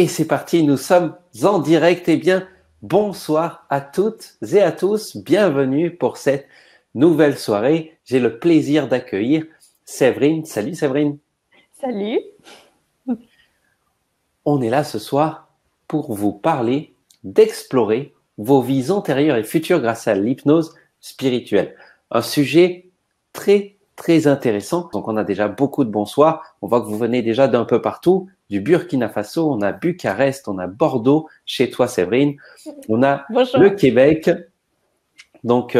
Et c'est parti, nous sommes en direct. Eh bien, bonsoir à toutes et à tous. Bienvenue pour cette nouvelle soirée. J'ai le plaisir d'accueillir Séverine. Salut Séverine. Salut. On est là ce soir pour vous parler d'explorer vos vies antérieures et futures grâce à l'hypnose spirituelle. Un sujet très intéressant. Donc on a déjà beaucoup de bonsoirs. On voit que vous venez déjà d'un peu partout. Du Burkina Faso, on a Bucarest, on a Bordeaux, chez toi Séverine, on a Bonjour. le Québec. Donc,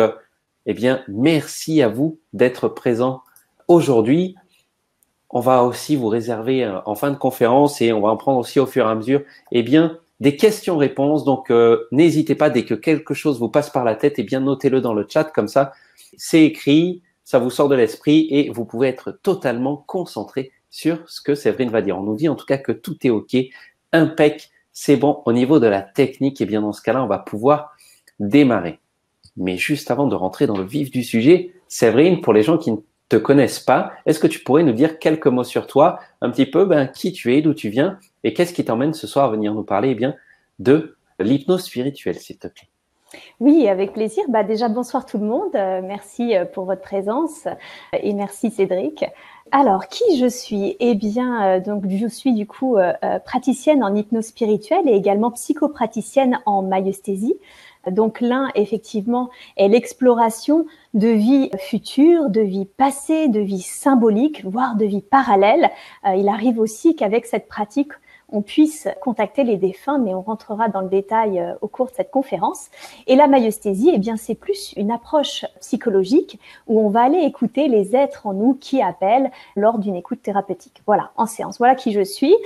eh bien, merci à vous d'être présents aujourd'hui. On va aussi vous réserver en fin de conférence et on va en prendre aussi au fur et à mesure, eh bien, des questions-réponses. Donc, n'hésitez pas, dès que quelque chose vous passe par la tête, eh bien, notez-le dans le chat, comme ça, c'est écrit, ça vous sort de l'esprit et vous pouvez être totalement concentré sur ce que Séverine va dire. On nous dit en tout cas que tout est OK, impec, c'est bon. Au niveau de la technique, eh bien, dans ce cas-là, on va pouvoir démarrer. Mais juste avant de rentrer dans le vif du sujet, Séverine, pour les gens qui ne te connaissent pas, est-ce que tu pourrais nous dire quelques mots sur toi, un petit peu qui tu es, d'où tu viens, et qu'est-ce qui t'emmène ce soir à venir nous parler de l'hypnose spirituelle, s'il te plaît? Oui, avec plaisir. Déjà, bonsoir tout le monde. Merci pour votre présence et merci Cédric. Alors, qui je suis? Eh bien, donc je suis du coup praticienne en hypnose spirituelle et également psychopraticienne en maïeusthésie. Donc l'un, effectivement, est l'exploration de vie future, de vie passée, de vie symbolique, voire de vie parallèle. Il arrive aussi qu'avec cette pratique, on puisse contacter les défunts, mais on rentrera dans le détail au cours de cette conférence. Et la maïeusthésie, eh bien, c'est plus une approche psychologique où on va aller écouter les êtres en nous qui appellent lors d'une écoute thérapeutique. Voilà, en séance. Voilà qui je suis.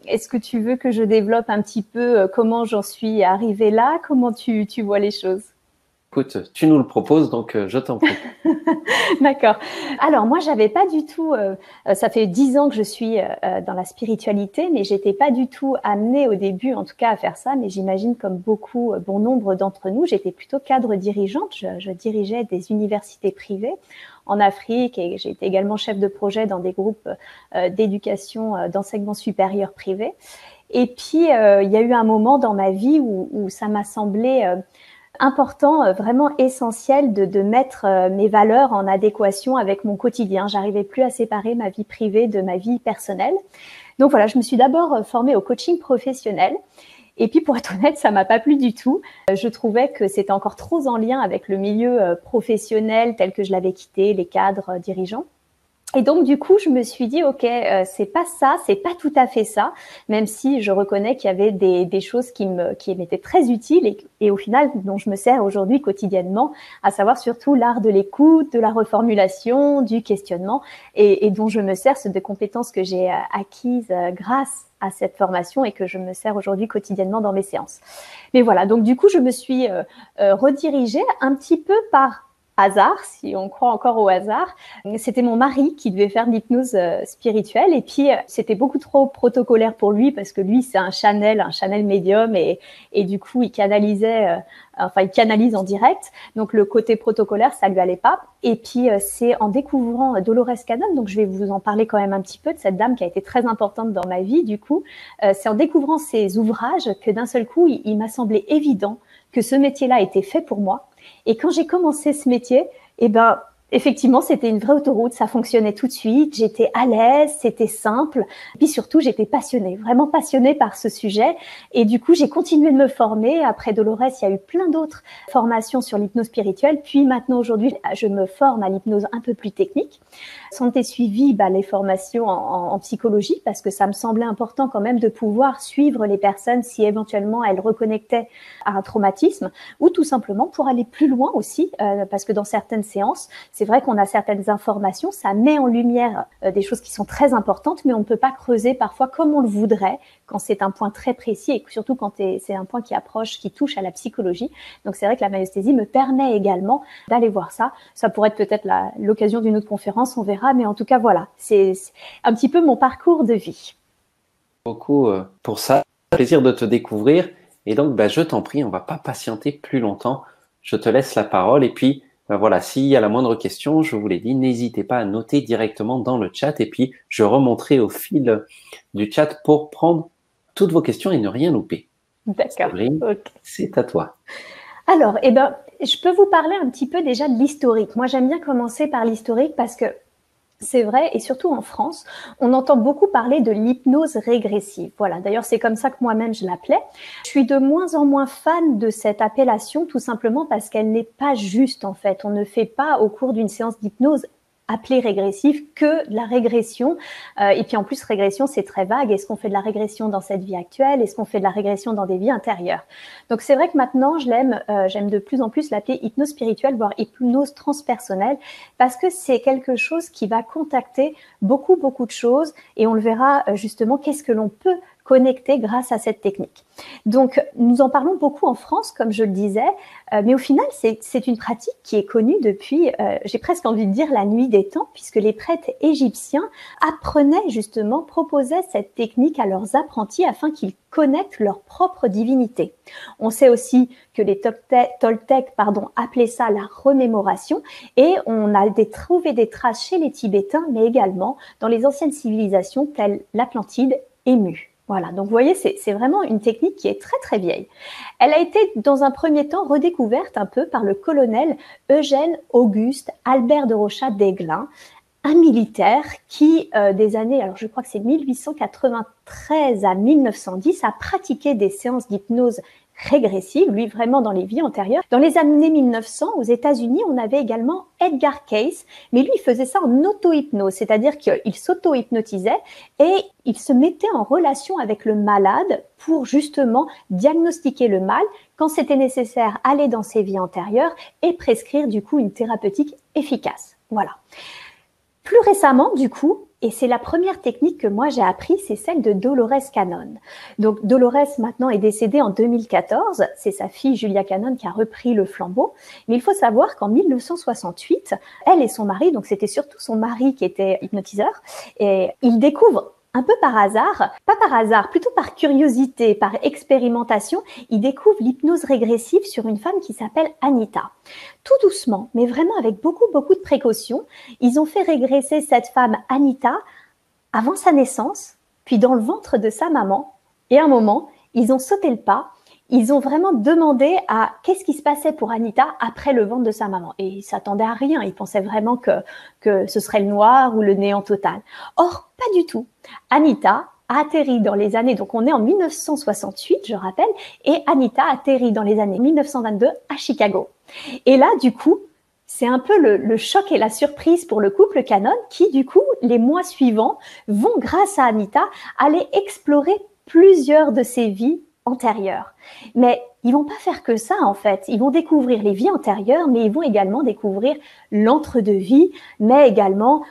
Est-ce que tu veux que je développe un petit peu comment j'en suis arrivée là? Comment tu vois les choses? Écoute, tu nous le proposes, donc je t'en prie. D'accord. Alors moi, j'avais pas du tout. Ça fait 10 ans que je suis dans la spiritualité, mais j'étais pas du tout amenée au début, en tout cas, à faire ça. Mais j'imagine, comme beaucoup, bon nombre d'entre nous, j'étais plutôt cadre dirigeante. Je dirigeais des universités privées en Afrique et j'ai été également chef de projet dans des groupes d'éducation, d'enseignement supérieur privé. Et puis, il y a eu un moment dans ma vie où ça m'a semblé important, vraiment essentiel de mettre mes valeurs en adéquation avec mon quotidien. J'arrivais plus à séparer ma vie privée de ma vie personnelle. Donc voilà, je me suis d'abord formée au coaching professionnel. Et puis pour être honnête, ça m'a pas plu du tout. Je trouvais que c'était encore trop en lien avec le milieu professionnel tel que je l'avais quitté, les cadres dirigeants. Et donc, du coup, je me suis dit, OK, c'est pas ça, c'est pas tout à fait ça, même si je reconnais qu'il y avait des choses qui m'étaient très utiles et au final, dont je me sers aujourd'hui quotidiennement, à savoir surtout l'art de l'écoute, de la reformulation, du questionnement et dont je me sers, c'est des compétences que j'ai acquises grâce à cette formation et que je me sers aujourd'hui quotidiennement dans mes séances. Mais voilà, donc du coup, je me suis redirigée un petit peu par hasard, si on croit encore au hasard. C'était mon mari qui devait faire de l'hypnose spirituelle et puis c'était beaucoup trop protocolaire pour lui parce que lui c'est un channel médium et du coup il canalisait, il canalise en direct. Donc le côté protocolaire ça lui allait pas. Et puis c'est en découvrant Dolores Cannon, donc je vais vous en parler quand même un petit peu de cette dame qui a été très importante dans ma vie du coup. C'est en découvrant ses ouvrages que d'un seul coup il m'a semblé évident que ce métier-là était fait pour moi. Et quand j'ai commencé ce métier, effectivement, c'était une vraie autoroute, ça fonctionnait tout de suite, j'étais à l'aise, c'était simple. Et puis surtout, j'étais passionnée, vraiment passionnée par ce sujet. Et du coup, j'ai continué de me former. Après Dolores, il y a eu plein d'autres formations sur l'hypnose spirituelle. Puis maintenant, aujourd'hui, je me forme à l'hypnose un peu plus technique. Sont suivies les formations en psychologie parce que ça me semblait important quand même de pouvoir suivre les personnes si éventuellement elles reconnectaient à un traumatisme ou tout simplement pour aller plus loin aussi parce que dans certaines séances, c'est vrai qu'on a certaines informations, ça met en lumière des choses qui sont très importantes, mais on ne peut pas creuser parfois comme on le voudrait quand c'est un point très précis et surtout quand c'est un point qui approche, qui touche à la psychologie. Donc c'est vrai que la maïeusthésie me permet également d'aller voir ça. Ça pourrait être peut-être l'occasion d'une autre conférence, on verra, mais en tout cas voilà, c'est un petit peu mon parcours de vie. Beaucoup pour ça, plaisir de te découvrir. Et donc, je t'en prie, on va pas patienter plus longtemps. Je te laisse la parole et puis voilà, s'il y a la moindre question, je vous l'ai dit, n'hésitez pas à noter directement dans le chat et puis je remonterai au fil du chat pour prendre toutes vos questions et ne rien louper. D'accord. Séverine, Ok. c'est à toi. Alors, je peux vous parler un petit peu déjà de l'historique. Moi, j'aime bien commencer par l'historique parce que c'est vrai, et surtout en France, on entend beaucoup parler de l'hypnose régressive. Voilà, d'ailleurs, c'est comme ça que moi-même je l'appelais. Je suis de moins en moins fan de cette appellation, tout simplement parce qu'elle n'est pas juste, en fait. On ne fait pas, au cours d'une séance d'hypnose appelée régressive, que de la régression. Et puis en plus, régression, c'est très vague. Est-ce qu'on fait de la régression dans cette vie actuelle? Est-ce qu'on fait de la régression dans des vies intérieures? Donc c'est vrai que maintenant, j'aime de plus en plus l'appeler hypnose spirituelle, voire hypnose transpersonnelle, parce que c'est quelque chose qui va contacter beaucoup, beaucoup de choses. Et on le verra justement, qu'est-ce que l'on peut connecter grâce à cette technique. Donc, nous en parlons beaucoup en France, comme je le disais, mais au final, c'est une pratique qui est connue depuis, j'ai presque envie de dire, la nuit des temps, puisque les prêtres égyptiens apprenaient justement, proposaient cette technique à leurs apprentis afin qu'ils connectent leur propre divinité. On sait aussi que les Toltecs appelaient ça la remémoration, et on a trouvé des traces chez les Tibétains, mais également dans les anciennes civilisations telles l'Atlantide et Mu. Voilà, donc vous voyez, c'est vraiment une technique qui est très très vieille. Elle a été dans un premier temps redécouverte un peu par le colonel Eugène Auguste Albert de Rochat d'Aiglun, un militaire qui, des années, alors je crois que c'est 1893 à 1910, a pratiqué des séances d'hypnose régressive, lui vraiment dans les vies antérieures. Dans les années 1900, aux États-Unis, on avait également Edgar Cayce, mais lui, il faisait ça en auto-hypnose, c'est-à-dire qu'il s'auto-hypnotisait et il se mettait en relation avec le malade pour justement diagnostiquer le mal, quand c'était nécessaire, aller dans ses vies antérieures et prescrire du coup une thérapeutique efficace. Voilà. Plus récemment, du coup, et c'est la première technique que moi j'ai appris, c'est celle de Dolores Cannon. Donc Dolores maintenant est décédée en 2014, c'est sa fille Julia Cannon qui a repris le flambeau. Mais il faut savoir qu'en 1968, elle et son mari, donc c'était surtout son mari qui était hypnotiseur, et ils découvrent un peu par hasard, pas par hasard, plutôt par curiosité, par expérimentation, ils découvrent l'hypnose régressive sur une femme qui s'appelle Anita. Tout doucement, mais vraiment avec beaucoup, beaucoup de précautions, ils ont fait régresser cette femme Anita avant sa naissance, puis dans le ventre de sa maman. Et à un moment, ils ont sauté le pas. Ils ont vraiment demandé à qu'est-ce qui se passait pour Anita après le ventre de sa maman. Et ils s'attendaient à rien. Ils pensaient vraiment que ce serait le noir ou le néant total. Or, pas du tout. Anita a atterri dans les années, donc on est en 1968, je rappelle, et Anita atterrit dans les années 1922 à Chicago. Et là, du coup, c'est un peu le choc et la surprise pour le couple Cannon qui, du coup, les mois suivants, vont, grâce à Anita, aller explorer plusieurs de ses vies antérieures. Mais ils vont pas faire que ça, en fait. Ils vont découvrir les vies antérieures, mais ils vont également découvrir l'entre-deux-vie, mais également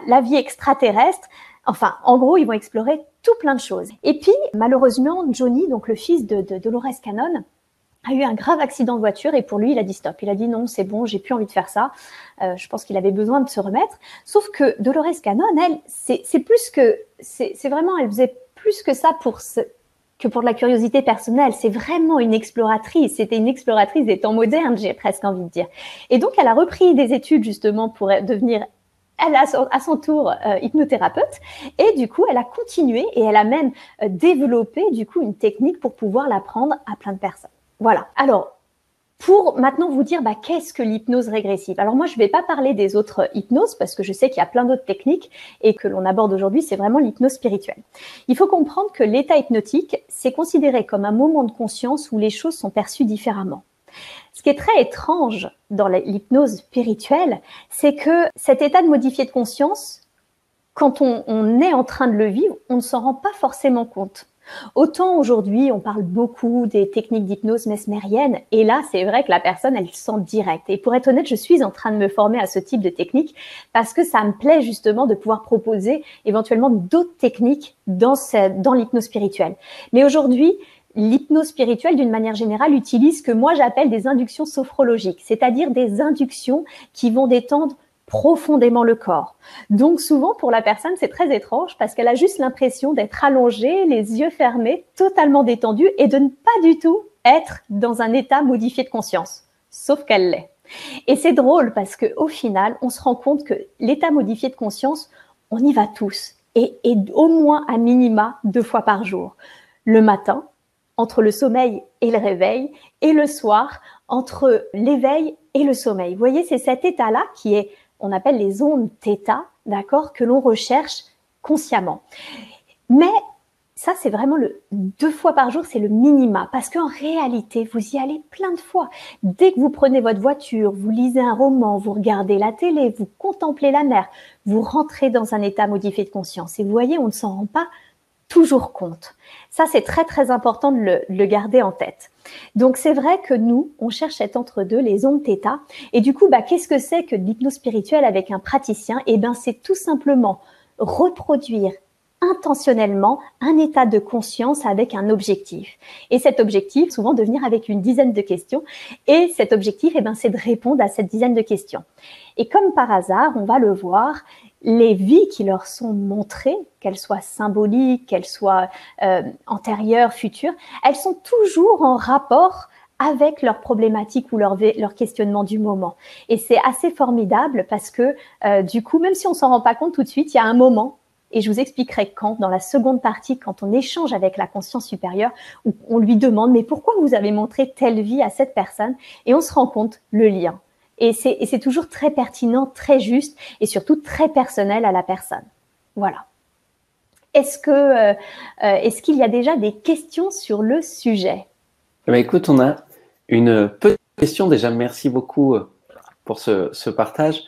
la vie extraterrestre. Enfin, en gros, ils vont explorer tout plein de choses. Et puis, malheureusement, Johnny, donc le fils de Dolores Cannon, a eu un grave accident de voiture et pour lui, il a dit stop. Il a dit non, c'est bon, j'ai plus envie de faire ça. Je pense qu'il avait besoin de se remettre. Sauf que Dolores Cannon, elle, c'est vraiment, elle faisait plus que ça que pour de la curiosité personnelle. C'est vraiment une exploratrice. C'était une exploratrice des temps modernes, j'ai presque envie de dire. Et donc, elle a repris des études justement pour devenir elle à son tour hypnothérapeute et du coup elle a continué et elle a même développé du coup une technique pour pouvoir l'apprendre à plein de personnes. Voilà. Alors pour maintenant vous dire qu'est-ce que l'hypnose régressive. Alors moi je vais pas parler des autres hypnoses parce que je sais qu'il y a plein d'autres techniques et que l'on aborde aujourd'hui, c'est vraiment l'hypnose spirituelle. Il faut comprendre que l'état hypnotique, c'est considéré comme un moment de conscience où les choses sont perçues différemment. Ce qui est très étrange dans l'hypnose spirituelle, c'est que cet état de modifié de conscience, quand on est en train de le vivre, on ne s'en rend pas forcément compte. Autant aujourd'hui, on parle beaucoup des techniques d'hypnose mesmérienne, et là, c'est vrai que la personne, elle le sent direct. Et pour être honnête, je suis en train de me former à ce type de technique parce que ça me plaît justement de pouvoir proposer éventuellement d'autres techniques dans l'hypnose spirituelle. Mais aujourd'hui, l'hypnose spirituelle, d'une manière générale, utilise ce que moi j'appelle des inductions sophrologiques, c'est-à-dire des inductions qui vont détendre profondément le corps. Donc souvent, pour la personne, c'est très étrange parce qu'elle a juste l'impression d'être allongée, les yeux fermés, totalement détendue et de ne pas du tout être dans un état modifié de conscience, sauf qu'elle l'est. Et c'est drôle parce qu'au final, on se rend compte que l'état modifié de conscience, on y va tous. et au moins à minima 2 fois par jour. Le matin, entre le sommeil et le réveil, et le soir, entre l'éveil et le sommeil. Vous voyez, c'est cet état-là qui est, on appelle les ondes θ, d'accord, que l'on recherche consciemment. Mais ça, c'est vraiment 2 fois par jour, c'est le minima. Parce qu'en réalité, vous y allez plein de fois. Dès que vous prenez votre voiture, vous lisez un roman, vous regardez la télé, vous contemplez la mer, vous rentrez dans un état modifié de conscience. Et vous voyez, on ne s'en rend pas toujours compte. Ça, c'est très, très important de le garder en tête. Donc, c'est vrai que nous, on cherche cet entre-deux, les ondes θ. Et du coup, qu'est-ce que c'est que l'hypnose spirituelle avec un praticien? Eh bien, c'est tout simplement reproduire intentionnellement un état de conscience avec un objectif. Et cet objectif, souvent de venir avec une dizaine de questions. Et cet objectif, c'est de répondre à cette dizaine de questions. Et comme par hasard, on va le voir, les vies qui leur sont montrées, qu'elles soient symboliques, qu'elles soient antérieures, futures, elles sont toujours en rapport avec leurs problématiques ou leur questionnement du moment. Et c'est assez formidable parce que du coup, même si on s'en rend pas compte tout de suite, il y a un moment, et je vous expliquerai quand, dans la seconde partie, quand on échange avec la conscience supérieure, où on lui demande « mais pourquoi vous avez montré telle vie à cette personne ?» Et on se rend compte le lien. Et c'est toujours très pertinent, très juste et surtout très personnel à la personne. Voilà. Est-ce qu'il y a déjà des questions sur le sujet? Écoute, on a une petite question déjà. Merci beaucoup pour ce partage.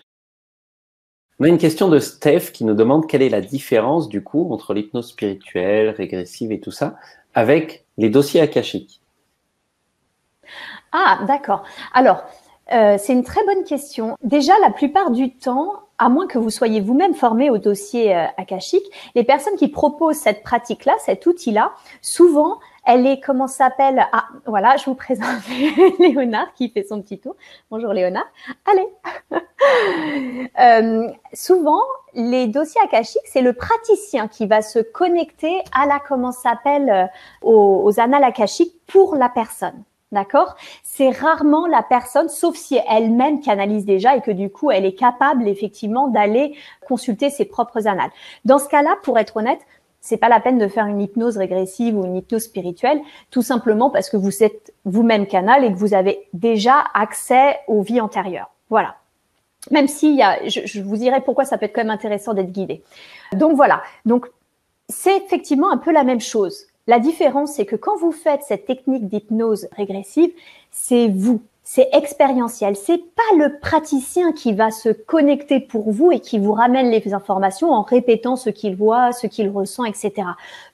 On a une question de Steph qui nous demande quelle est la différence du coup entre l'hypnose spirituelle, régressive et tout ça avec les dossiers akashiques. Ah, d'accord. Alors, c'est une très bonne question. Déjà, la plupart du temps, à moins que vous soyez vous-même formé au dossier akashique, les personnes qui proposent cette pratique-là, cet outil-là, souvent, elle est, comment ça s'appelle? Ah, voilà, je vous présente Léonard qui fait son petit tour. Bonjour Léonard. Allez. Souvent, les dossiers akashiques, c'est le praticien qui va se connecter à la, comment ça s'appelle, aux annales akashiques pour la personne. D'accord? C'est rarement la personne, sauf si elle-même canalise déjà et que du coup, elle est capable effectivement d'aller consulter ses propres annales. Dans ce cas-là, pour être honnête, c'est pas la peine de faire une hypnose régressive ou une hypnose spirituelle, tout simplement parce que vous êtes vous-même canal et que vous avez déjà accès aux vies antérieures. Voilà. Même s'il y a, je vous dirai pourquoi ça peut être quand même intéressant d'être guidé. Donc voilà. Donc c'est effectivement un peu la même chose. La différence, c'est que quand vous faites cette technique d'hypnose régressive, c'est vous, c'est expérientiel. C'est pas le praticien qui va se connecter pour vous et qui vous ramène les informations en répétant ce qu'il voit, ce qu'il ressent, etc.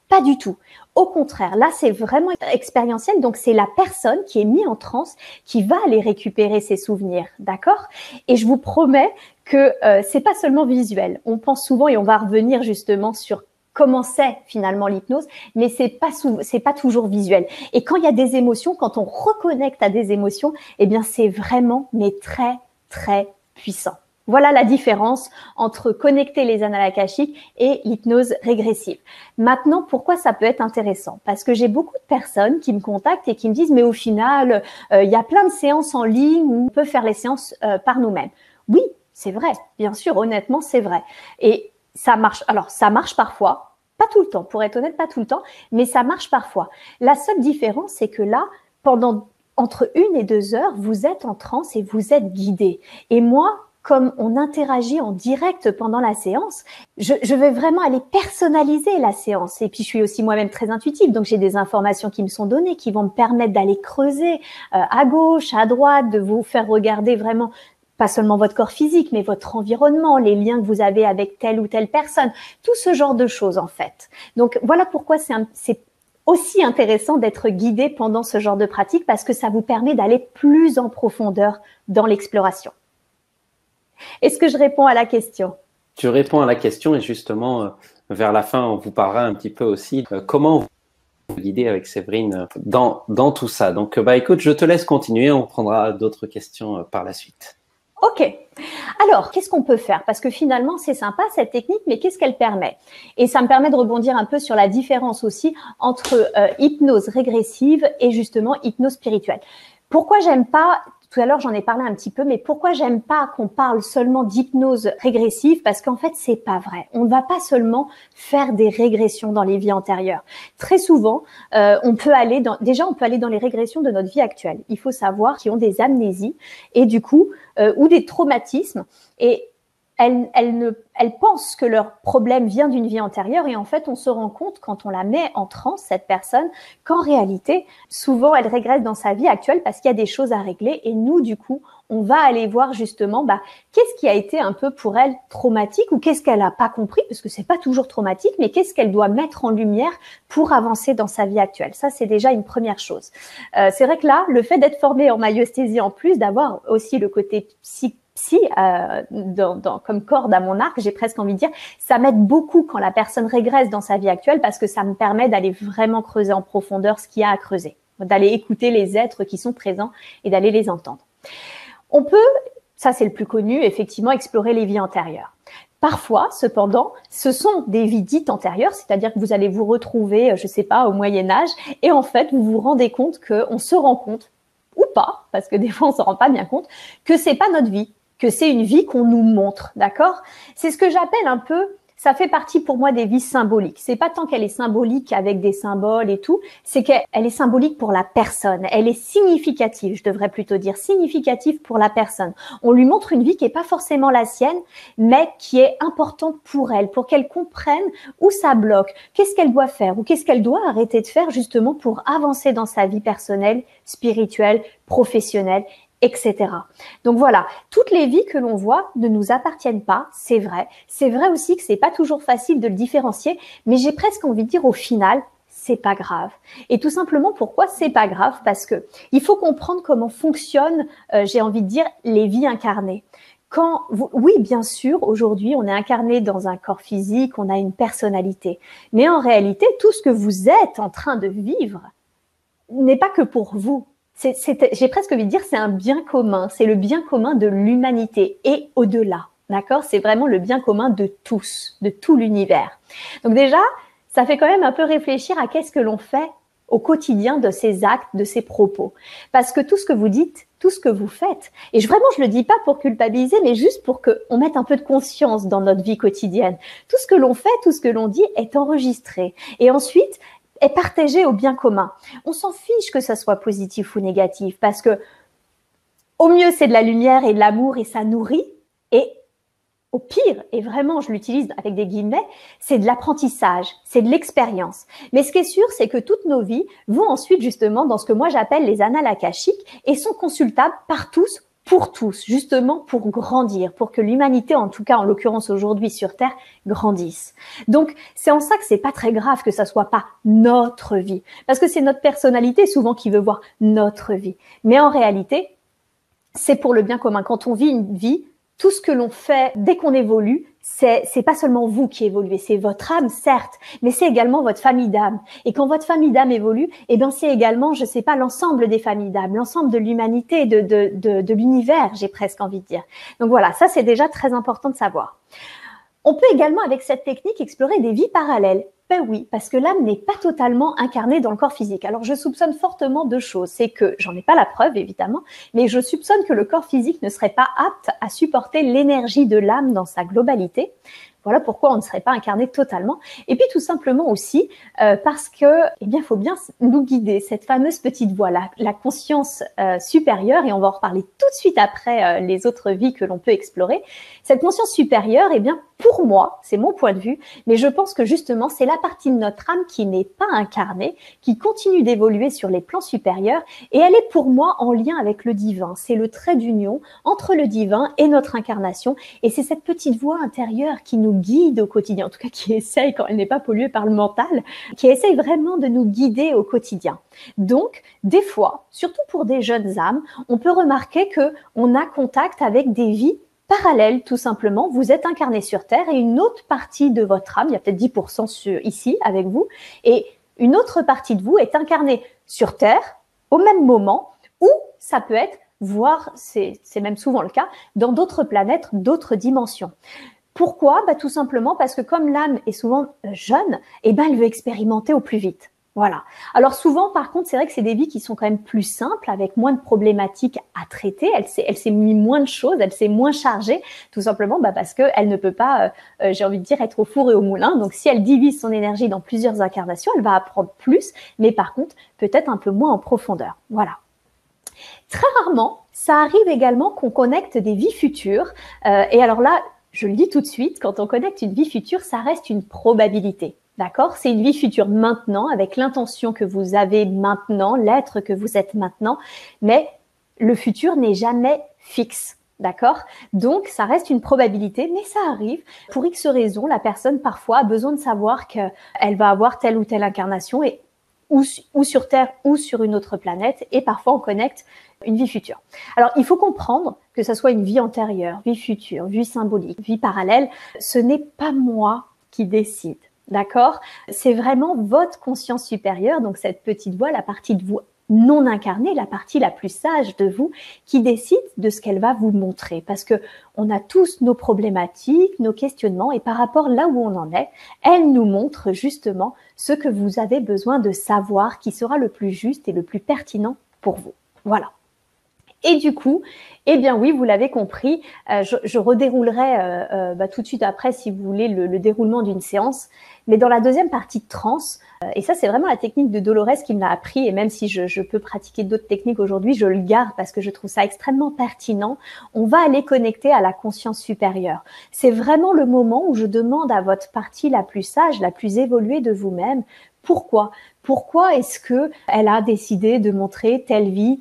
Pas du tout. Au contraire, là, c'est vraiment expérientiel. Donc, c'est la personne qui est mise en transe qui va aller récupérer ses souvenirs, d'accord? Et je vous promets que c'est pas seulement visuel. On pense souvent, et on va revenir justement sur comment c'est finalement l'hypnose, mais c'est pas toujours visuel. Et quand il y a des émotions, quand on reconnecte à des émotions, eh bien c'est vraiment mais très très puissant. Voilà la différence entre connecter les annales akashiques et l'hypnose régressive. Maintenant, pourquoi ça peut être intéressant? Parce que j'ai beaucoup de personnes qui me contactent et qui me disent mais au final, il y a plein de séances en ligne où on peut faire les séances par nous-mêmes. Oui, c'est vrai, bien sûr, honnêtement, c'est vrai. Et ça marche. Alors, ça marche parfois, pas tout le temps, pour être honnête, pas tout le temps, mais ça marche parfois. La seule différence, c'est que là, entre 1 et 2 heures, vous êtes en transe et vous êtes guidé. Et moi, comme on interagit en direct pendant la séance, je vais vraiment aller personnaliser la séance. Et puis, je suis aussi moi-même très intuitive, donc j'ai des informations qui me sont données, qui vont me permettre d'aller creuser à gauche, à droite, de vous faire regarder vraiment pas seulement votre corps physique, mais votre environnement, les liens que vous avez avec telle ou telle personne, tout ce genre de choses en fait. Donc voilà pourquoi c'est aussi intéressant d'être guidé pendant ce genre de pratique, parce que ça vous permet d'aller plus en profondeur dans l'exploration. Est-ce que je réponds à la question? Tu réponds à la question et justement, vers la fin, on vous parlera un petit peu aussi de comment vous guider avec Séverine dans tout ça. Donc écoute, je te laisse continuer, on prendra d'autres questions par la suite. Ok. Alors, qu'est-ce qu'on peut faire? Parce que finalement, c'est sympa cette technique, mais qu'est-ce qu'elle permet? Et ça me permet de rebondir un peu sur la différence aussi entre hypnose régressive et justement hypnose spirituelle. Pourquoi j'aime pas Tout à l'heure, j'en ai parlé un petit peu, mais pourquoi j'aime pas qu'on parle seulement d'hypnose régressive? Parce qu'en fait, c'est pas vrai. On ne va pas seulement faire des régressions dans les vies antérieures. Très souvent, on peut aller dans les régressions de notre vie actuelle. Il faut savoir qu'ils ont des amnésies et du coup, ou des traumatismes. Et elles pensent que leur problème vient d'une vie antérieure et en fait, on se rend compte quand on la met en transe, cette personne, qu'en réalité, souvent, elle régresse dans sa vie actuelle parce qu'il y a des choses à régler et nous, du coup, on va aller voir justement qu'est-ce qui a été un peu pour elle traumatique ou qu'est-ce qu'elle n'a pas compris, parce que c'est pas toujours traumatique, mais qu'est-ce qu'elle doit mettre en lumière pour avancer dans sa vie actuelle. Ça, c'est déjà une première chose. C'est vrai que là, le fait d'être formé en maïeusthésie en plus, d'avoir aussi le côté comme corde à mon arc, j'ai presque envie de dire, ça m'aide beaucoup quand la personne régresse dans sa vie actuelle parce que ça me permet d'aller vraiment creuser en profondeur ce qu'il y a à creuser, d'aller écouter les êtres qui sont présents et d'aller les entendre. On peut, ça c'est le plus connu, effectivement, explorer les vies antérieures. Parfois, cependant, ce sont des vies dites antérieures, c'est-à-dire que vous allez vous retrouver, je sais pas, au Moyen-Âge, et en fait, vous vous rendez compte qu'on se rend compte, ou pas, parce que des fois on s'en rend pas bien compte, que c'est pas notre vie, que c'est une vie qu'on nous montre, d'accord? C'est ce que j'appelle un peu, ça fait partie pour moi des vies symboliques. C'est pas tant qu'elle est symbolique avec des symboles et tout, c'est qu'elle est symbolique pour la personne. Elle est significative, je devrais plutôt dire significative pour la personne. On lui montre une vie qui est pas forcément la sienne, mais qui est importante pour elle, pour qu'elle comprenne où ça bloque, qu'est-ce qu'elle doit faire ou qu'est-ce qu'elle doit arrêter de faire justement pour avancer dans sa vie personnelle, spirituelle, professionnelle, etc. Donc voilà, toutes les vies que l'on voit ne nous appartiennent pas, c'est vrai. C'est vrai aussi que c'est pas toujours facile de le différencier, mais j'ai presque envie de dire au final, c'est pas grave. Et tout simplement, pourquoi c'est pas grave? Parce que il faut comprendre comment fonctionnent, j'ai envie de dire, les vies incarnées. Oui, bien sûr, aujourd'hui, on est incarné dans un corps physique, on a une personnalité. Mais en réalité, tout ce que vous êtes en train de vivre n'est pas que pour vous. J'ai presque envie de dire, c'est un bien commun, c'est le bien commun de l'humanité et au-delà, d'accord? C'est vraiment le bien commun de tous, de tout l'univers. Donc déjà, ça fait quand même un peu réfléchir à qu'est-ce que l'on fait au quotidien de ces actes, de ces propos. Parce que tout ce que vous dites, tout ce que vous faites, et vraiment, je le dis pas pour culpabiliser, mais juste pour qu'on mette un peu de conscience dans notre vie quotidienne. Tout ce que l'on fait, tout ce que l'on dit est enregistré. Et ensuite, est partagé au bien commun. On s'en fiche que ça soit positif ou négatif parce que au mieux, c'est de la lumière et de l'amour et ça nourrit. Et au pire, et vraiment, je l'utilise avec des guillemets, c'est de l'apprentissage, c'est de l'expérience. Mais ce qui est sûr, c'est que toutes nos vies vont ensuite justement dans ce que moi j'appelle les annales akashiques et sont consultables par tous, pour tous, justement pour grandir, pour que l'humanité, en tout cas en l'occurrence aujourd'hui sur Terre, grandisse. Donc c'est en ça que c'est pas très grave que ça soit pas notre vie, parce que c'est notre personnalité souvent qui veut voir notre vie. Mais en réalité, c'est pour le bien commun. Quand on vit une vie, tout ce que l'on fait dès qu'on évolue, c'est pas seulement vous qui évoluez, c'est votre âme, certes, mais c'est également votre famille d'âme. Et quand votre famille d'âme évolue, eh ben c'est également, je sais pas, l'ensemble des familles d'âme, l'ensemble de l'humanité, de l'univers, j'ai presque envie de dire. Donc voilà, ça c'est déjà très important de savoir. On peut également, avec cette technique, explorer des vies parallèles. Ben oui, parce que l'âme n'est pas totalement incarnée dans le corps physique. Alors, je soupçonne fortement deux choses. C'est que, j'en ai pas la preuve, évidemment, mais je soupçonne que le corps physique ne serait pas apte à supporter l'énergie de l'âme dans sa globalité. Voilà pourquoi on ne serait pas incarné totalement. Et puis tout simplement aussi parce que, eh bien, il faut bien nous guider, cette fameuse petite voix, la conscience supérieure, et on va en reparler tout de suite après les autres vies que l'on peut explorer. Cette conscience supérieure, eh bien, pour moi, c'est mon point de vue, mais je pense que justement, c'est la partie de notre âme qui n'est pas incarnée, qui continue d'évoluer sur les plans supérieurs, et elle est pour moi en lien avec le divin. C'est le trait d'union entre le divin et notre incarnation, et c'est cette petite voix intérieure qui nous guide au quotidien, en tout cas qui essaye, quand elle n'est pas polluée par le mental, qui essaye vraiment de nous guider au quotidien. Donc, des fois, surtout pour des jeunes âmes, on peut remarquer que on a contact avec des vies parallèles, tout simplement. Vous êtes incarné sur Terre et une autre partie de votre âme, il y a peut-être 10% ici avec vous, et une autre partie de vous est incarnée sur Terre au même moment, ou ça peut être, voire c'est même souvent le cas, dans d'autres planètes, d'autres dimensions. Pourquoi? Tout simplement parce que comme l'âme est souvent jeune, eh ben, elle veut expérimenter au plus vite. Voilà. Alors souvent, par contre, c'est vrai que c'est des vies qui sont quand même plus simples, avec moins de problématiques à traiter. Elle s'est mis moins de choses, elle s'est moins chargée, tout simplement parce qu'elle ne peut pas, j'ai envie de dire, être au four et au moulin. Donc si elle divise son énergie dans plusieurs incarnations, elle va apprendre plus, mais par contre, peut-être un peu moins en profondeur. Voilà. Très rarement, ça arrive également qu'on connecte des vies futures. Et alors là, je le dis tout de suite, quand on connecte une vie future, ça reste une probabilité. D'accord? C'est une vie future maintenant, avec l'intention que vous avez maintenant, l'être que vous êtes maintenant, mais le futur n'est jamais fixe. D'accord? Donc, ça reste une probabilité, mais ça arrive. Pour X raisons, la personne, parfois, a besoin de savoir qu'elle va avoir telle ou telle incarnation, ou sur Terre ou sur une autre planète, et parfois on connecte une vie future. Alors, il faut comprendre que ce soit une vie antérieure, vie future, vie symbolique, vie parallèle, ce n'est pas moi qui décide. D'accord? C'est vraiment votre conscience supérieure, donc cette petite voix, la partie de vous non incarnée, la partie la plus sage de vous, qui décide de ce qu'elle va vous montrer. Parce que on a tous nos problématiques, nos questionnements, et par rapport là où on en est, elle nous montre justement ce que vous avez besoin de savoir, qui sera le plus juste et le plus pertinent pour vous. Voilà. Et du coup, eh bien oui, vous l'avez compris, je redéroulerai tout de suite après, si vous voulez, le déroulement d'une séance. Mais dans la deuxième partie de transe, et ça c'est vraiment la technique de Dolores qui me l'a appris, et même si je peux pratiquer d'autres techniques aujourd'hui, je le garde parce que je trouve ça extrêmement pertinent. On va aller connecter à la conscience supérieure. C'est vraiment le moment où je demande à votre partie la plus sage, la plus évoluée de vous-même, pourquoi ? Pourquoi est-ce que elle a décidé de montrer telle vie,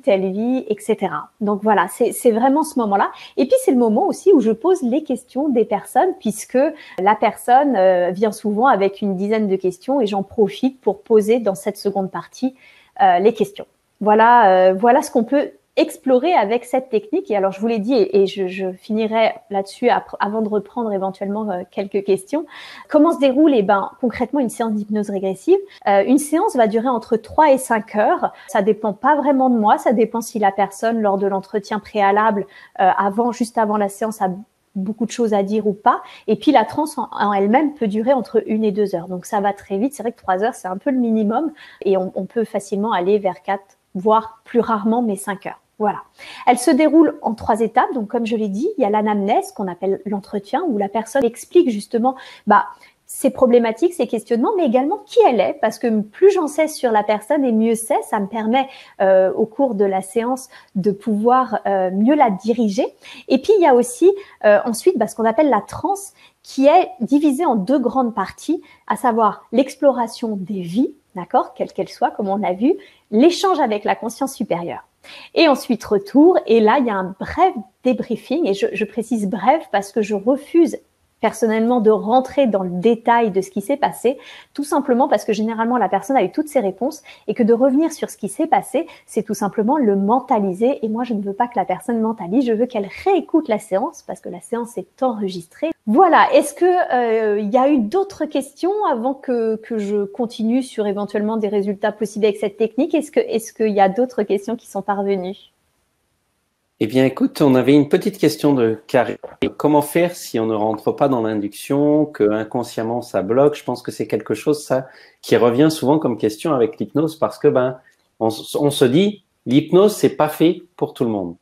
etc. Donc voilà, c'est vraiment ce moment-là. Et puis c'est le moment aussi où je pose les questions des personnes, puisque la personne vient souvent avec une dizaine de questions et j'en profite pour poser dans cette seconde partie les questions. Voilà, voilà ce qu'on peut explorer avec cette technique. Et alors, je vous l'ai dit, et je finirai là-dessus avant de reprendre éventuellement quelques questions. Comment se déroule concrètement une séance d'hypnose régressive? Une séance va durer entre 3 et 5 heures. Ça dépend pas vraiment de moi. Ça dépend si la personne, lors de l'entretien préalable, juste avant la séance, a beaucoup de choses à dire ou pas. Et puis, la transe en elle-même peut durer entre 1 et 2 heures. Donc, ça va très vite. C'est vrai que 3 heures, c'est un peu le minimum. Et on peut facilement aller vers 4, voire plus rarement, mais 5 heures. Voilà. Elle se déroule en 3 étapes. Donc, comme je l'ai dit, il y a l'anamnèse qu'on appelle l'entretien, où la personne explique justement ses problématiques, ses questionnements, mais également qui elle est, parce que plus j'en sais sur la personne et mieux c'est, ça me permet au cours de la séance de pouvoir mieux la diriger. Et puis, il y a aussi ensuite ce qu'on appelle la transe, qui est divisée en 2 grandes parties, à savoir l'exploration des vies, d'accord, quelle qu'elle soit, comme on a vu, l'échange avec la conscience supérieure. Et ensuite, retour. Et là, il y a un bref débriefing. Et je précise bref parce que je refuse personnellement de rentrer dans le détail de ce qui s'est passé, tout simplement parce que généralement la personne a eu toutes ses réponses et que de revenir sur ce qui s'est passé, c'est tout simplement le mentaliser. Et moi, je ne veux pas que la personne mentalise, je veux qu'elle réécoute la séance parce que la séance est enregistrée. Voilà, est-ce que y a eu d'autres questions avant que je continue sur éventuellement des résultats possibles avec cette technique? Est-ce qu'il y a d'autres questions qui sont parvenues? Eh bien, écoute, on avait une petite question de Karine. Comment faire si on ne rentre pas dans l'induction, que inconsciemment ça bloque? Je pense que c'est quelque chose, ça, qui revient souvent comme question avec l'hypnose, parce que on se dit, l'hypnose, c'est pas fait pour tout le monde.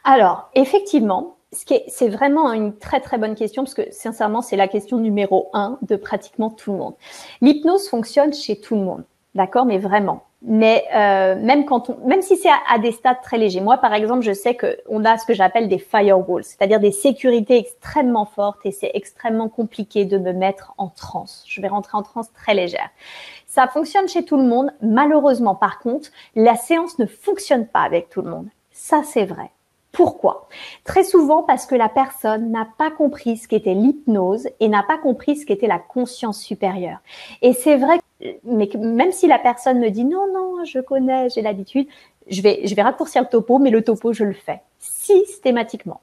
Alors, effectivement, c'est vraiment une très très bonne question, parce que sincèrement, c'est la question numéro 1 de pratiquement tout le monde. L'hypnose fonctionne chez tout le monde, d'accord, mais vraiment. Mais même si c'est à des stades très légers. Moi, par exemple, je sais qu'on a ce que j'appelle des firewalls, c'est-à-dire des sécurités extrêmement fortes et c'est extrêmement compliqué de me mettre en transe. Je vais rentrer en transe très légère. Ça fonctionne chez tout le monde. Malheureusement, par contre, la séance ne fonctionne pas avec tout le monde. Ça, c'est vrai. Pourquoi? Très souvent parce que la personne n'a pas compris ce qu'était l'hypnose et n'a pas compris ce qu'était la conscience supérieure. Et c'est vrai, mais même si la personne me dit non, je connais, j'ai l'habitude, je vais raccourcir le topo, mais le topo, je le fais systématiquement.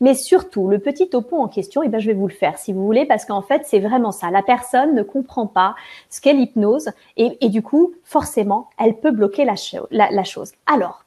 Mais surtout, le petit topo en question, je vais vous le faire si vous voulez, parce qu'en fait, c'est vraiment ça. La personne ne comprend pas ce qu'est l'hypnose et du coup, forcément, elle peut bloquer la chose. Alors,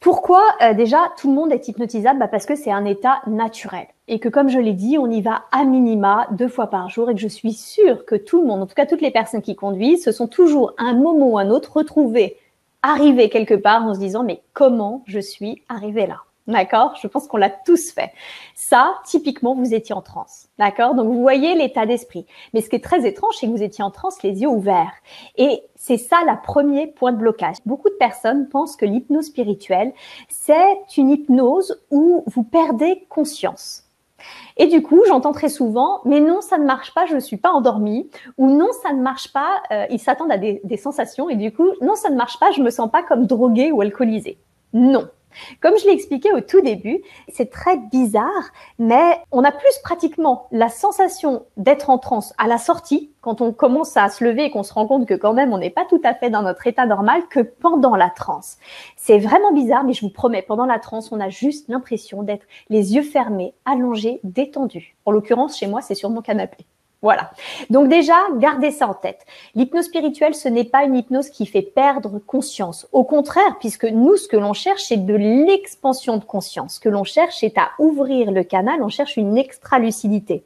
Pourquoi déjà tout le monde est hypnotisable? Parce que c'est un état naturel et que comme je l'ai dit, on y va à minima 2 fois par jour et que je suis sûre que tout le monde, en tout cas toutes les personnes qui conduisent, se sont toujours à un moment ou à un autre retrouvées, arrivées quelque part en se disant mais comment je suis arrivée là? D'accord? Je pense qu'on l'a tous fait. Ça, typiquement, vous étiez en transe. D'accord? Donc, vous voyez l'état d'esprit. Mais ce qui est très étrange, c'est que vous étiez en transe les yeux ouverts. Et c'est ça le premier point de blocage. Beaucoup de personnes pensent que l'hypnose spirituelle, c'est une hypnose où vous perdez conscience. Et du coup, j'entends très souvent, mais non, ça ne marche pas, je ne suis pas endormie, ou non, ça ne marche pas, ils s'attendent à des sensations, et du coup, non, ça ne marche pas, je me sens pas comme droguée ou alcoolisée. Non. Comme je l'ai expliqué au tout début, c'est très bizarre, mais on a plus pratiquement la sensation d'être en transe à la sortie, quand on commence à se lever et qu'on se rend compte que quand même on n'est pas tout à fait dans notre état normal, que pendant la transe. C'est vraiment bizarre, mais je vous promets, pendant la transe, on a juste l'impression d'être les yeux fermés, allongés, détendus. En l'occurrence, chez moi, c'est sur mon canapé. Voilà. Donc déjà, gardez ça en tête. L'hypnose spirituelle, ce n'est pas une hypnose qui fait perdre conscience. Au contraire, puisque nous, ce que l'on cherche, c'est de l'expansion de conscience. Ce que l'on cherche, c'est à ouvrir le canal, on cherche une extra-lucidité.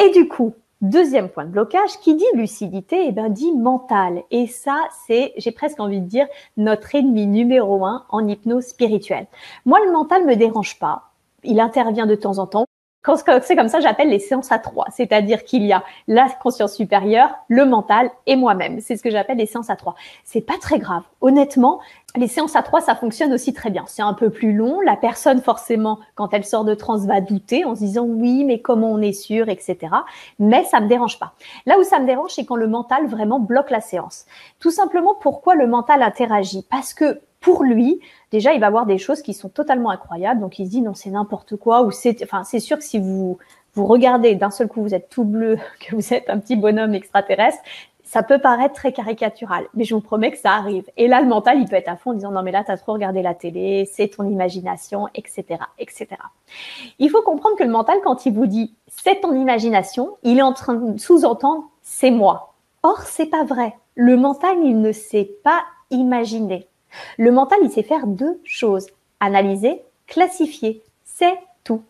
Et du coup, deuxième point de blocage, qui dit lucidité, eh ben, dit mental. Et ça, c'est, j'ai presque envie de dire, notre ennemi numéro 1 en hypnose spirituelle. Moi, le mental me dérange pas. Il intervient de temps en temps. Quand c'est comme ça, j'appelle les séances à 3, c'est-à-dire qu'il y a la conscience supérieure, le mental et moi-même. C'est ce que j'appelle les séances à 3. C'est pas très grave. Honnêtement, les séances à 3, ça fonctionne aussi très bien. C'est un peu plus long. La personne, forcément, quand elle sort de transe, va douter en se disant oui, mais comment on est sûr, etc. Mais ça me dérange pas. Là où ça me dérange, c'est quand le mental vraiment bloque la séance. Tout simplement, pourquoi le mental interagit? Parce que pour lui, déjà, il va voir des choses qui sont totalement incroyables. Donc, il se dit non, c'est n'importe quoi. Ou c'est sûr que si vous regardez d'un seul coup, vous êtes tout bleu, que vous êtes un petit bonhomme extraterrestre, ça peut paraître très caricatural, mais je vous promets que ça arrive. Et là, le mental, il peut être à fond en disant non, mais là, t'as trop regardé la télé, c'est ton imagination, etc., etc. Il faut comprendre que le mental, quand il vous dit c'est ton imagination, il est en train de sous-entendre c'est moi. Or, c'est pas vrai. Le mental, il ne sait pas imaginer. Le mental, il sait faire 2 choses. Analyser, classifier. C'est tout.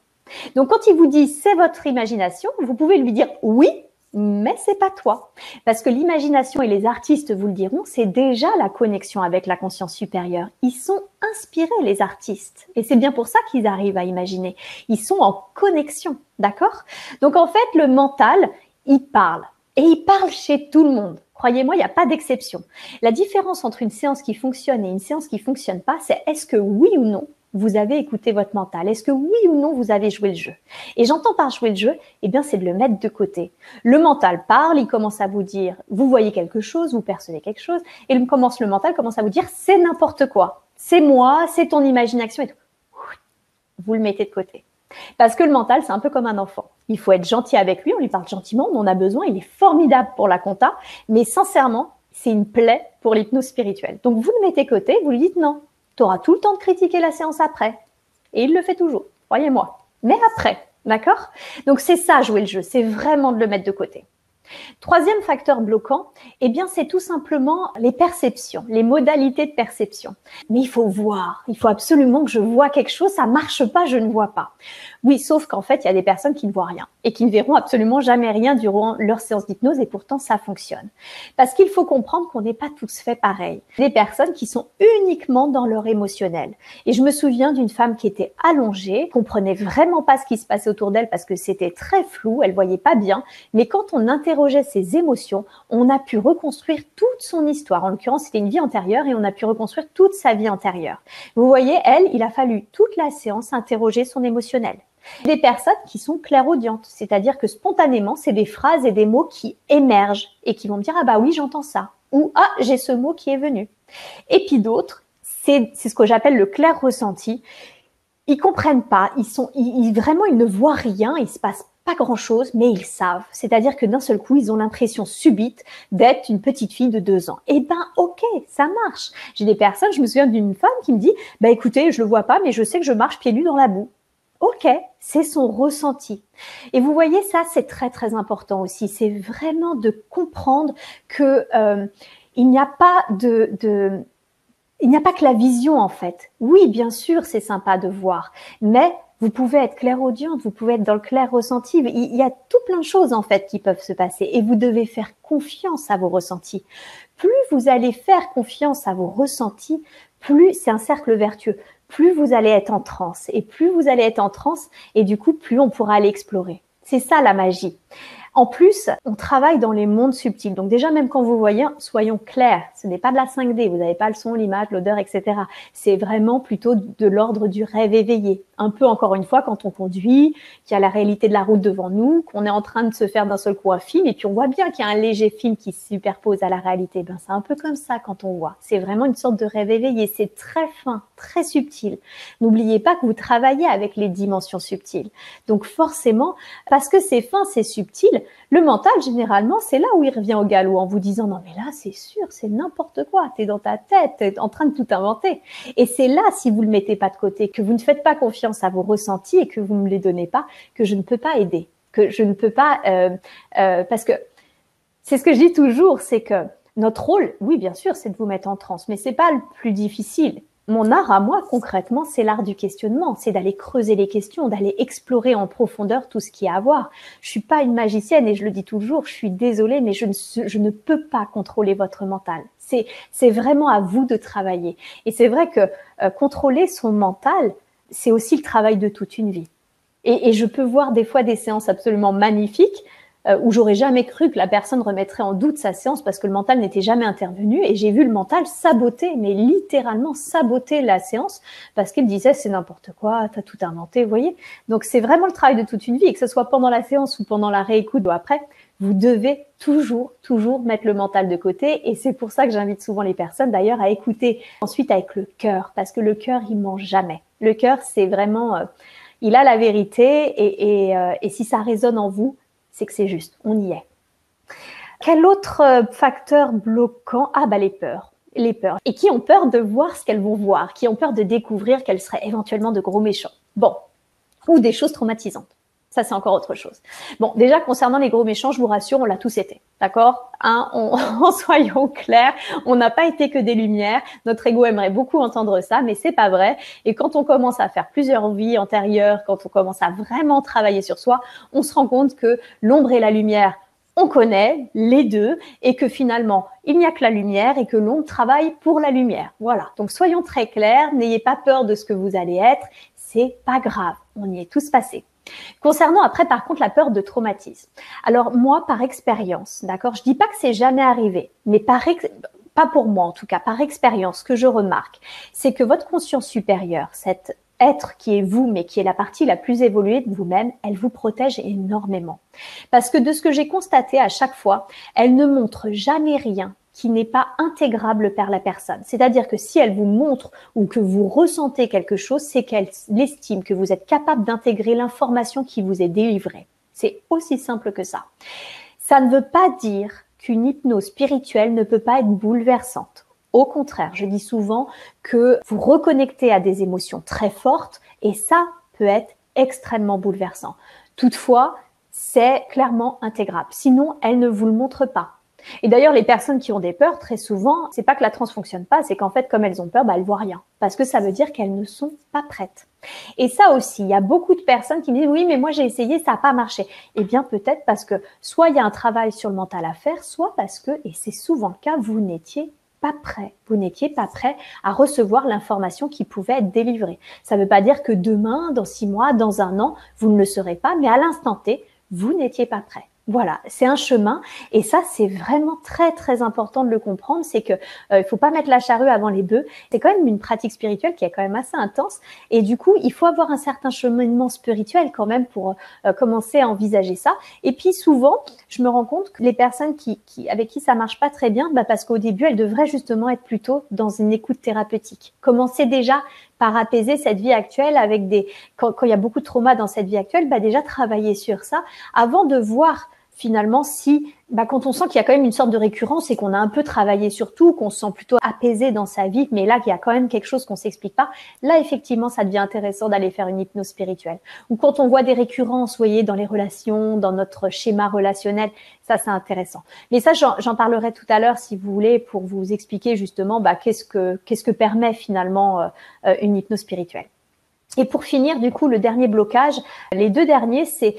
Donc, quand il vous dit c'est votre imagination, vous pouvez lui dire oui, mais c'est pas toi. Parce que l'imagination, et les artistes vous le diront, c'est déjà la connexion avec la conscience supérieure. Ils sont inspirés, les artistes. Et c'est bien pour ça qu'ils arrivent à imaginer. Ils sont en connexion, d'accord? Donc, en fait, le mental, il parle. Et il parle chez tout le monde. Croyez-moi, il n'y a pas d'exception. La différence entre une séance qui fonctionne et une séance qui ne fonctionne pas, c'est est-ce que oui ou non, vous avez écouté votre mental? Est-ce que oui ou non, vous avez joué le jeu? Et j'entends par jouer le jeu, eh bien, c'est de le mettre de côté. Le mental parle, il commence à vous dire, vous voyez quelque chose, vous percevez quelque chose, et le mental commence à vous dire, c'est n'importe quoi. C'est moi, c'est ton imagination et tout. Vous le mettez de côté. Parce que le mental, c'est un peu comme un enfant. Il faut être gentil avec lui, on lui parle gentiment, on en a besoin, il est formidable pour la compta, mais sincèrement, c'est une plaie pour l'hypnose spirituelle. Donc, vous le mettez de côté, vous lui dites non, tu auras tout le temps de critiquer la séance après. Et il le fait toujours, croyez-moi. Mais après, d'accord? Donc, c'est ça, jouer le jeu, c'est vraiment de le mettre de côté. Troisième facteur bloquant, eh bien, c'est tout simplement les perceptions, les modalités de perception. Mais il faut voir, il faut absolument que je vois quelque chose, ça marche pas, je ne vois pas. Oui, sauf qu'en fait, il y a des personnes qui ne voient rien et qui ne verront absolument jamais rien durant leur séance d'hypnose et pourtant ça fonctionne. Parce qu'il faut comprendre qu'on n'est pas tous faits pareil. Des personnes qui sont uniquement dans leur émotionnel. Et je me souviens d'une femme qui était allongée, comprenait vraiment pas ce qui se passait autour d'elle parce que c'était très flou, elle voyait pas bien, mais quand on interrogeait ses émotions, on a pu reconstruire toute son histoire. En l'occurrence, c'était une vie antérieure et on a pu reconstruire toute sa vie antérieure. Vous voyez, elle, il a fallu toute la séance interroger son émotionnel. Des personnes qui sont clairaudientes, c'est-à-dire que spontanément, c'est des phrases et des mots qui émergent et qui vont me dire « Ah bah oui, j'entends ça » ou « Ah, j'ai ce mot qui est venu ». Et puis d'autres, c'est ce que j'appelle le clair ressenti. Ils comprennent pas, vraiment, ils ne voient rien, il se passe pas grand-chose, mais ils savent. C'est-à-dire que d'un seul coup, ils ont l'impression subite d'être une petite fille de 2 ans. Eh ben, ok, ça marche. J'ai des personnes, je me souviens d'une femme qui me dit « Bah écoutez, je le vois pas, mais je sais que je marche pieds nus dans la boue ». Ok, c'est son ressenti. Et vous voyez, ça, c'est très, très important aussi. C'est vraiment de comprendre que il n'y a pas il n'y a pas que la vision en fait. Oui, bien sûr, c'est sympa de voir, mais vous pouvez être clairaudiente, vous pouvez être dans le clair ressenti. Il y a tout plein de choses en fait qui peuvent se passer et vous devez faire confiance à vos ressentis. Plus vous allez faire confiance à vos ressentis, plus c'est un cercle vertueux. Plus vous allez être en transe et plus vous allez être en transe et du coup plus on pourra aller explorer. C'est ça la magie. En plus, on travaille dans les mondes subtils. Donc déjà, même quand vous voyez, soyons clairs, ce n'est pas de la 5D, vous n'avez pas le son, l'image, l'odeur, etc. C'est vraiment plutôt de l'ordre du rêve éveillé. Un peu, encore une fois, quand on conduit, qu'il y a la réalité de la route devant nous, qu'on est en train de se faire d'un seul coup un film, et puis on voit bien qu'il y a un léger film qui se superpose à la réalité. Ben, c'est un peu comme ça quand on voit. C'est vraiment une sorte de rêve éveillé. C'est très fin, très subtil. N'oubliez pas que vous travaillez avec les dimensions subtiles. Donc forcément, parce que c'est fin, c'est subtil, le mental, généralement, c'est là où il revient au galop en vous disant « Non, mais là, c'est sûr, c'est n'importe quoi. T'es dans ta tête, t'es en train de tout inventer. » Et c'est là, si vous ne le mettez pas de côté, que vous ne faites pas confiance à vos ressentis et que vous ne me les donnez pas, que je ne peux pas aider, que je ne peux pas… parce que c'est ce que je dis toujours, c'est que notre rôle, oui, bien sûr, c'est de vous mettre en transe, mais c'est pas le plus difficile. Mon art à moi, concrètement, c'est l'art du questionnement, c'est d'aller creuser les questions, d'aller explorer en profondeur tout ce qu'il y a à voir. Je suis pas une magicienne et je le dis toujours, je suis désolée, mais je ne peux pas contrôler votre mental. C'est vraiment à vous de travailler. Et c'est vrai que contrôler son mental, c'est aussi le travail de toute une vie. Et je peux voir des fois des séances absolument magnifiques où j'aurais jamais cru que la personne remettrait en doute sa séance parce que le mental n'était jamais intervenu et j'ai vu le mental saboter, mais littéralement saboter la séance parce qu'il disait c'est n'importe quoi, t'as tout inventé, vous voyez. Donc c'est vraiment le travail de toute une vie et que ce soit pendant la séance ou pendant la réécoute ou après, vous devez toujours mettre le mental de côté et c'est pour ça que j'invite souvent les personnes d'ailleurs à écouter ensuite avec le cœur parce que le cœur il ment jamais. Le cœur c'est vraiment, il a la vérité et si ça résonne en vous, c'est que c'est juste, on y est. Quel autre facteur bloquant? Ah bah les peurs. Les peurs. Et qui ont peur de voir ce qu'elles vont voir, qui ont peur de découvrir qu'elles seraient éventuellement de gros méchants. Bon, ou des choses traumatisantes. Ça, c'est encore autre chose. Bon, déjà, concernant les gros méchants, je vous rassure, on l'a tous été. D'accord, soyons clairs, on n'a pas été que des lumières. Notre ego aimerait beaucoup entendre ça, mais c'est pas vrai. Et quand on commence à faire plusieurs vies antérieures, quand on commence à vraiment travailler sur soi, on se rend compte que l'ombre et la lumière, on connaît les deux et que finalement, il n'y a que la lumière et que l'ombre travaille pour la lumière. Voilà. Donc, soyons très clairs, n'ayez pas peur de ce que vous allez être. C'est pas grave. On y est tous passés. Concernant après, par contre, la peur de traumatisme. Alors, moi, par expérience, d'accord, je dis pas que c'est jamais arrivé, mais pas pour moi en tout cas, par expérience, ce que je remarque, c'est que votre conscience supérieure, cet être qui est vous, mais qui est la partie la plus évoluée de vous-même, elle vous protège énormément. Parce que de ce que j'ai constaté à chaque fois, elle ne montre jamais rien qui n'est pas intégrable par la personne. C'est-à-dire que si elle vous montre ou que vous ressentez quelque chose, c'est qu'elle estime que vous êtes capable d'intégrer l'information qui vous est délivrée. C'est aussi simple que ça. Ça ne veut pas dire qu'une hypnose spirituelle ne peut pas être bouleversante. Au contraire, je dis souvent que vous reconnectez à des émotions très fortes et ça peut être extrêmement bouleversant. Toutefois, c'est clairement intégrable. Sinon, elle ne vous le montre pas. Et d'ailleurs, les personnes qui ont des peurs, très souvent, c'est pas que la transe fonctionne pas, c'est qu'en fait, comme elles ont peur, elles voient rien. Parce que ça veut dire qu'elles ne sont pas prêtes. Et ça aussi, il y a beaucoup de personnes qui me disent « Oui, mais moi j'ai essayé, ça n'a pas marché. » Eh bien, peut-être parce que soit il y a un travail sur le mental à faire, soit parce que, et c'est souvent le cas, vous n'étiez pas prêt. Vous n'étiez pas prêt à recevoir l'information qui pouvait être délivrée. Ça ne veut pas dire que demain, dans 6 mois, dans 1 an, vous ne le serez pas, mais à l'instant T, vous n'étiez pas prêt. Voilà, c'est un chemin et ça, c'est vraiment très, très important de le comprendre. C'est que il faut pas mettre la charrue avant les bœufs. C'est quand même une pratique spirituelle qui est quand même assez intense et du coup, il faut avoir un certain cheminement spirituel quand même pour commencer à envisager ça. Et puis souvent, je me rends compte que les personnes avec qui ça marche pas très bien, parce qu'au début, elles devraient justement être plutôt dans une écoute thérapeutique. Commencer déjà par apaiser cette vie actuelle avec quand il y a beaucoup de trauma dans cette vie actuelle, déjà travailler sur ça avant de voir finalement, si quand on sent qu'il y a quand même une sorte de récurrence et qu'on a un peu travaillé sur tout, qu'on se sent plutôt apaisé dans sa vie, mais là qu'il y a quand même quelque chose qu'on s'explique pas, là effectivement ça devient intéressant d'aller faire une hypnose spirituelle. Ou quand on voit des récurrences, vous voyez, dans les relations, dans notre schéma relationnel, ça c'est intéressant. Mais ça j'en parlerai tout à l'heure si vous voulez pour vous expliquer justement qu'est-ce que permet finalement une hypnose spirituelle. Et pour finir, du coup, le dernier blocage, les deux derniers, c'est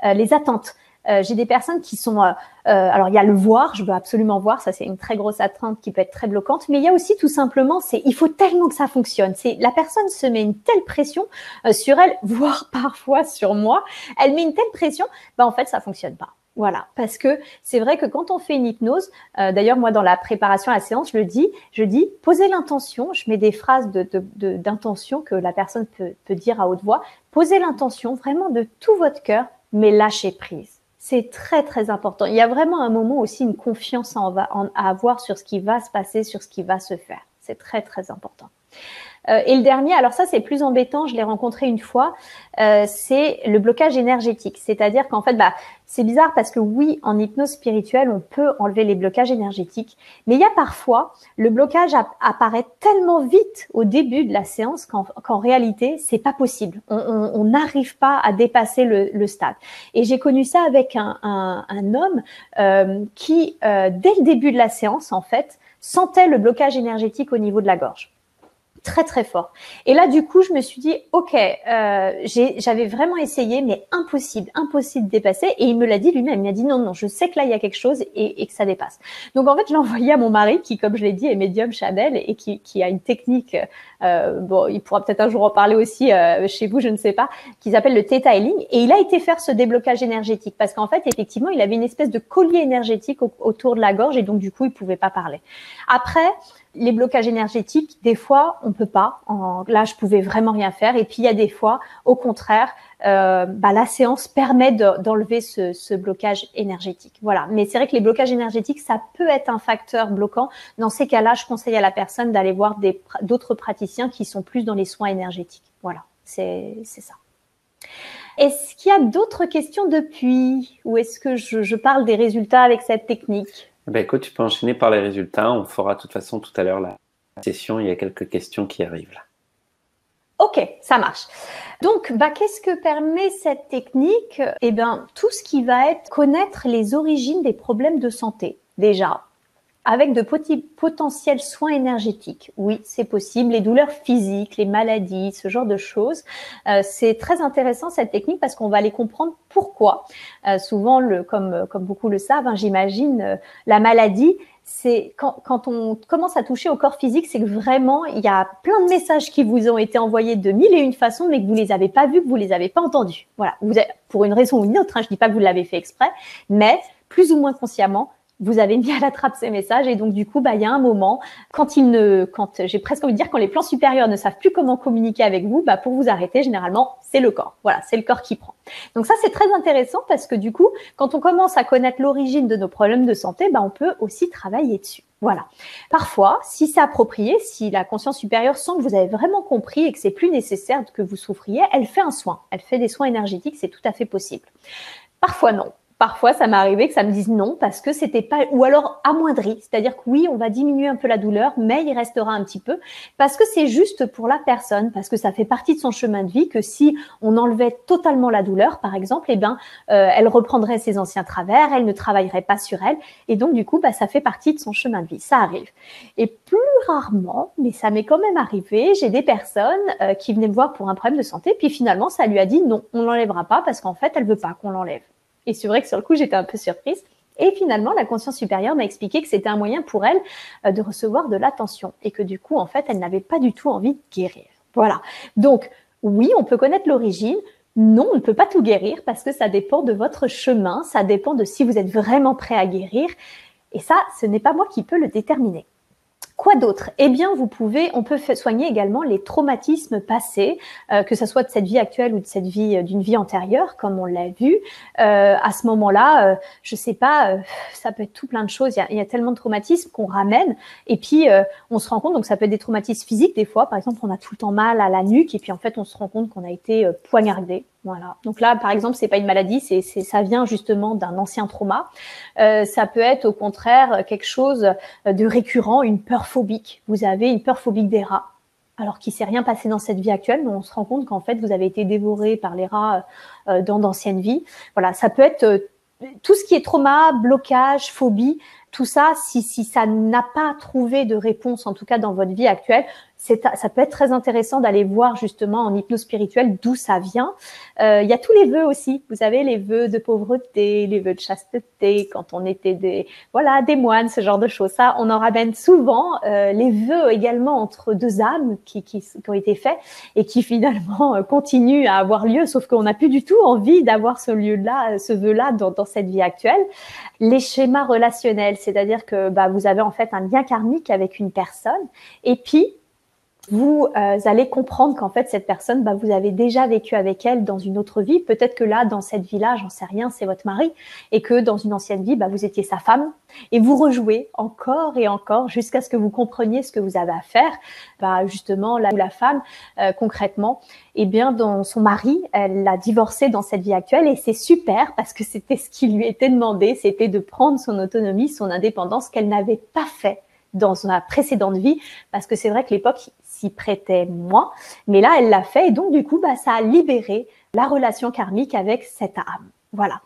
les attentes. J'ai des personnes qui sont… alors, il y a le voir, je veux absolument voir, ça c'est une très grosse attente qui peut être très bloquante, mais il y a aussi tout simplement, il faut tellement que ça fonctionne. La personne se met une telle pression sur elle, voire parfois sur moi, elle met une telle pression, en fait, ça fonctionne pas. Voilà, parce que c'est vrai que quand on fait une hypnose, d'ailleurs moi dans la préparation à la séance, je dis posez l'intention, je mets des phrases d'intention que la personne peut dire à haute voix, posez l'intention vraiment de tout votre cœur, mais lâchez prise. C'est très très important. Il y a vraiment un moment aussi une confiance à avoir sur ce qui va se passer, sur ce qui va se faire. C'est très très important. Et le dernier, alors ça c'est plus embêtant, je l'ai rencontré une fois, c'est le blocage énergétique. C'est-à-dire qu'en fait, c'est bizarre parce que oui, en hypnose spirituelle, on peut enlever les blocages énergétiques, mais il y a parfois, le blocage apparaît tellement vite au début de la séance qu'en réalité, c'est pas possible. On n'arrive pas à dépasser le stade. Et j'ai connu ça avec un homme qui, dès le début de la séance, en fait, sentait le blocage énergétique au niveau de la gorge. Très très fort. Et là du coup je me suis dit ok, j'avais vraiment essayé mais impossible de dépasser, et il me l'a dit lui-même, il m'a dit non je sais que là il y a quelque chose et que ça dépasse. Donc en fait je l'ai envoyé à mon mari qui, comme je l'ai dit, est médium Chabelle et qui a une technique, il pourra peut-être un jour en parler aussi chez vous, je ne sais pas, qui s'appelle le Theta Healing, et il a été faire ce déblocage énergétique parce qu'en fait effectivement il avait une espèce de collier énergétique autour de la gorge et donc du coup il pouvait pas parler. Après les blocages énergétiques, des fois, on peut pas. Là, je pouvais vraiment rien faire. Et puis, il y a des fois, au contraire, la séance permet d'enlever ce blocage énergétique. Voilà. Mais c'est vrai que les blocages énergétiques, ça peut être un facteur bloquant. Dans ces cas-là, je conseille à la personne d'aller voir d'autres praticiens qui sont plus dans les soins énergétiques. Voilà. C'est ça. Est-ce qu'il y a d'autres questions depuis? Ou est-ce que je parle des résultats avec cette technique? Écoute, tu peux enchaîner par les résultats. On fera de toute façon tout à l'heure la session. Il y a quelques questions qui arrivent là. Ok, ça marche. Donc, qu'est-ce que permet cette technique? Tout ce qui va être connaître les origines des problèmes de santé, déjà, avec de potentiels soins énergétiques. Oui, c'est possible. Les douleurs physiques, les maladies, ce genre de choses. C'est très intéressant cette technique parce qu'on va aller comprendre pourquoi. Souvent, comme beaucoup le savent, j'imagine, la maladie, c'est quand on commence à toucher au corps physique, c'est que vraiment, il y a plein de messages qui vous ont été envoyés de mille et une façons, mais que vous les avez pas vus, que vous les avez pas entendus. Voilà, pour une raison ou une autre, je dis pas que vous l'avez fait exprès, mais plus ou moins consciemment, vous avez mis à la trappe ces messages, et donc du coup, il y a un moment, quand j'ai presque envie de dire, quand les plans supérieurs ne savent plus comment communiquer avec vous, pour vous arrêter, généralement, c'est le corps. Voilà, c'est le corps qui prend. Donc ça, c'est très intéressant parce que du coup, quand on commence à connaître l'origine de nos problèmes de santé, on peut aussi travailler dessus. Voilà. Parfois, si c'est approprié, si la conscience supérieure sent que vous avez vraiment compris et que c'est plus nécessaire que vous souffriez, elle fait un soin. Elle fait des soins énergétiques, c'est tout à fait possible. Parfois, non. Parfois, ça m'est arrivé que ça me dise non parce que c'était pas, ou alors amoindri. C'est-à-dire que oui, on va diminuer un peu la douleur, mais il restera un petit peu parce que c'est juste pour la personne, parce que ça fait partie de son chemin de vie, que si on enlevait totalement la douleur, par exemple, elle reprendrait ses anciens travers, elle ne travaillerait pas sur elle. Et donc, du coup, ça fait partie de son chemin de vie. Ça arrive. Et plus rarement, mais ça m'est quand même arrivé, j'ai des personnes qui venaient me voir pour un problème de santé, puis finalement, ça lui a dit non, on l'enlèvera pas parce qu'en fait, elle veut pas qu'on l'enlève. Et c'est vrai que sur le coup, j'étais un peu surprise. Et finalement, la conscience supérieure m'a expliqué que c'était un moyen pour elle de recevoir de l'attention et que du coup, en fait, elle n'avait pas du tout envie de guérir. Voilà. Donc, oui, on peut connaître l'origine. Non, on ne peut pas tout guérir parce que ça dépend de votre chemin. Ça dépend de si vous êtes vraiment prêt à guérir. Et ça, ce n'est pas moi qui peux le déterminer. Quoi d'autre? Eh bien, on peut soigner également les traumatismes passés, que ce soit de cette vie actuelle ou d'une vie antérieure, comme on l'a vu. À ce moment-là, je sais pas, ça peut être tout plein de choses. Il y a tellement de traumatismes qu'on ramène, et puis on se rend compte. Donc, ça peut être des traumatismes physiques des fois. Par exemple, on a tout le temps mal à la nuque, et puis en fait, on se rend compte qu'on a été poignardé. Voilà. Donc là, par exemple, c'est pas une maladie, ça vient justement d'un ancien trauma. Ça peut être au contraire quelque chose de récurrent, une peur phobique. Vous avez une peur phobique des rats, alors qu'il s'est rien passé dans cette vie actuelle, mais on se rend compte qu'en fait, vous avez été dévoré par les rats dans d'anciennes vies. Voilà, ça peut être tout ce qui est trauma, blocage, phobie. Tout ça, si ça n'a pas trouvé de réponse, en tout cas dans votre vie actuelle, ça peut être très intéressant d'aller voir justement en hypnose spirituelle d'où ça vient. Il y a tous les vœux aussi. Vous savez, les vœux de pauvreté, les vœux de chasteté, quand on était des moines, ce genre de choses. Ça, on en ramène souvent. Les vœux également entre deux âmes qui ont été faits et qui finalement continuent à avoir lieu, sauf qu'on n'a plus du tout envie d'avoir ce vœu-là dans cette vie actuelle. Les schémas relationnels, c'est-à-dire que vous avez en fait un lien karmique avec une personne et puis vous allez comprendre qu'en fait cette personne, vous avez déjà vécu avec elle dans une autre vie. Peut-être que là, dans cette vie-là, j'en sais rien, c'est votre mari, et que dans une ancienne vie, vous étiez sa femme, et vous rejouez encore et encore jusqu'à ce que vous compreniez ce que vous avez à faire. Justement, là où la femme, concrètement, dans son mari, elle l'a divorcé dans cette vie actuelle, et c'est super parce que c'était ce qui lui était demandé, c'était de prendre son autonomie, son indépendance qu'elle n'avait pas fait dans sa précédente vie, parce que c'est vrai que l'époque s'y prêtait moins, mais là elle l'a fait et donc du coup ça a libéré la relation karmique avec cette âme. Voilà.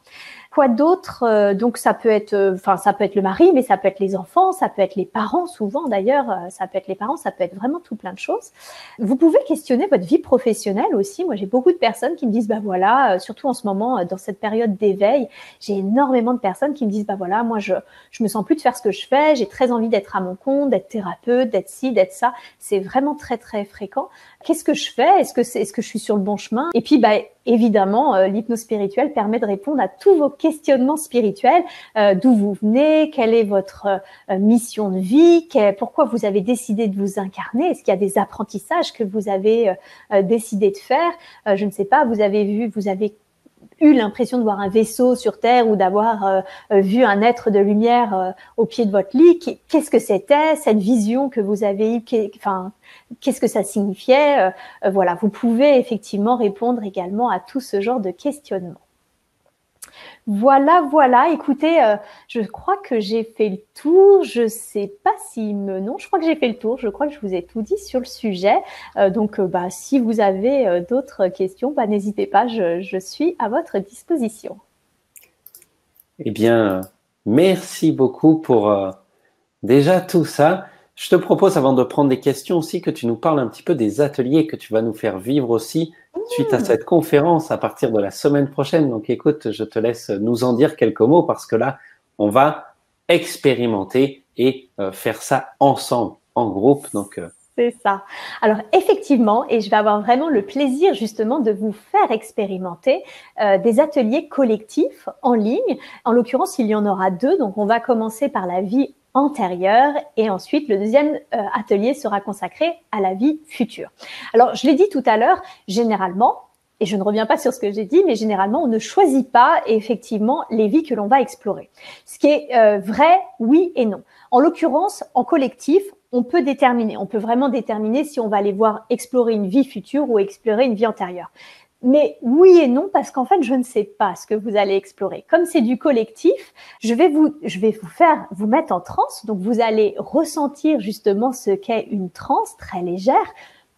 Quoi d'autre? Donc ça peut être le mari, mais ça peut être les enfants, ça peut être les parents souvent d'ailleurs, ça peut être les parents, ça peut être vraiment tout plein de choses. Vous pouvez questionner votre vie professionnelle aussi. Moi j'ai beaucoup de personnes qui me disent surtout en ce moment dans cette période d'éveil, j'ai énormément de personnes qui me disent moi je me sens plus de faire ce que je fais, j'ai très envie d'être à mon compte, d'être thérapeute, d'être ci, d'être ça. C'est vraiment très très fréquent. Qu'est-ce que je fais? Est-ce que je suis sur le bon chemin? Et puis évidemment, l'hypnose spirituelle permet de répondre à tous vos questionnements spirituels. D'où vous venez? Quelle est votre mission de vie? Pourquoi vous avez décidé de vous incarner? Est-ce qu'il y a des apprentissages que vous avez décidé de faire? Je ne sais pas, vous avez eu l'impression de voir un vaisseau sur Terre ou d'avoir vu un être de lumière au pied de votre lit. Qu'est-ce que c'était, cette vision que vous avez eue? Qu'est-ce que ça signifiait? Voilà, vous pouvez effectivement répondre également à tout ce genre de questionnement. Voilà. Écoutez, je crois que j'ai fait le tour. Je sais pas non, je crois que j'ai fait le tour. Je crois que je vous ai tout dit sur le sujet. Donc, si vous avez d'autres questions, n'hésitez pas. Je suis à votre disposition. Eh bien, merci beaucoup pour déjà tout ça. Je te propose, avant de prendre des questions aussi, que tu nous parles un petit peu des ateliers que tu vas nous faire vivre aussi suite à cette conférence à partir de la semaine prochaine. Donc écoute, je te laisse nous en dire quelques mots parce que là, on va expérimenter et faire ça ensemble, en groupe. Donc, c'est ça. Alors effectivement, et je vais avoir vraiment le plaisir justement de vous faire expérimenter des ateliers collectifs en ligne. En l'occurrence, il y en aura 2. Donc on va commencer par la vie antérieure et ensuite le deuxième atelier sera consacré à la vie future. Alors je l'ai dit tout à l'heure, généralement, et je ne reviens pas sur ce que j'ai dit, mais généralement on ne choisit pas effectivement les vies que l'on va explorer. Ce qui est vrai, oui et non. En l'occurrence, en collectif, on peut vraiment déterminer si on va aller voir explorer une vie future ou explorer une vie antérieure. Mais oui et non, parce qu'en fait, je ne sais pas ce que vous allez explorer. Comme c'est du collectif, je vais vous mettre en transe. Donc, vous allez ressentir justement ce qu'est une transe très légère,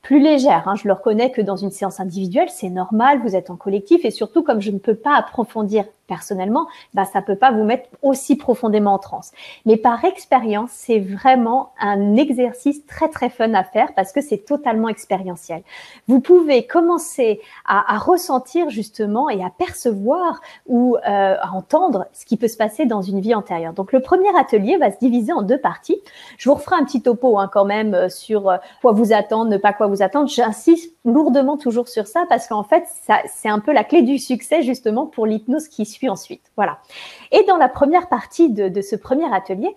plus légère. Je le reconnais que dans une séance individuelle, c'est normal, vous êtes en collectif et surtout, comme je ne peux pas approfondir personnellement, ça peut pas vous mettre aussi profondément en transe. Mais par expérience, c'est vraiment un exercice très très fun à faire parce que c'est totalement expérientiel. Vous pouvez commencer à ressentir justement et à percevoir ou à entendre ce qui peut se passer dans une vie antérieure. Donc le premier atelier va se diviser en 2 parties. Je vous referai un petit topo quand même sur quoi vous attendre, ne pas quoi vous attendre. J'insiste lourdement toujours sur ça parce qu'en fait, c'est un peu la clé du succès justement pour l'hypnose qui suit ensuite. Voilà. Et dans la première partie de ce premier atelier,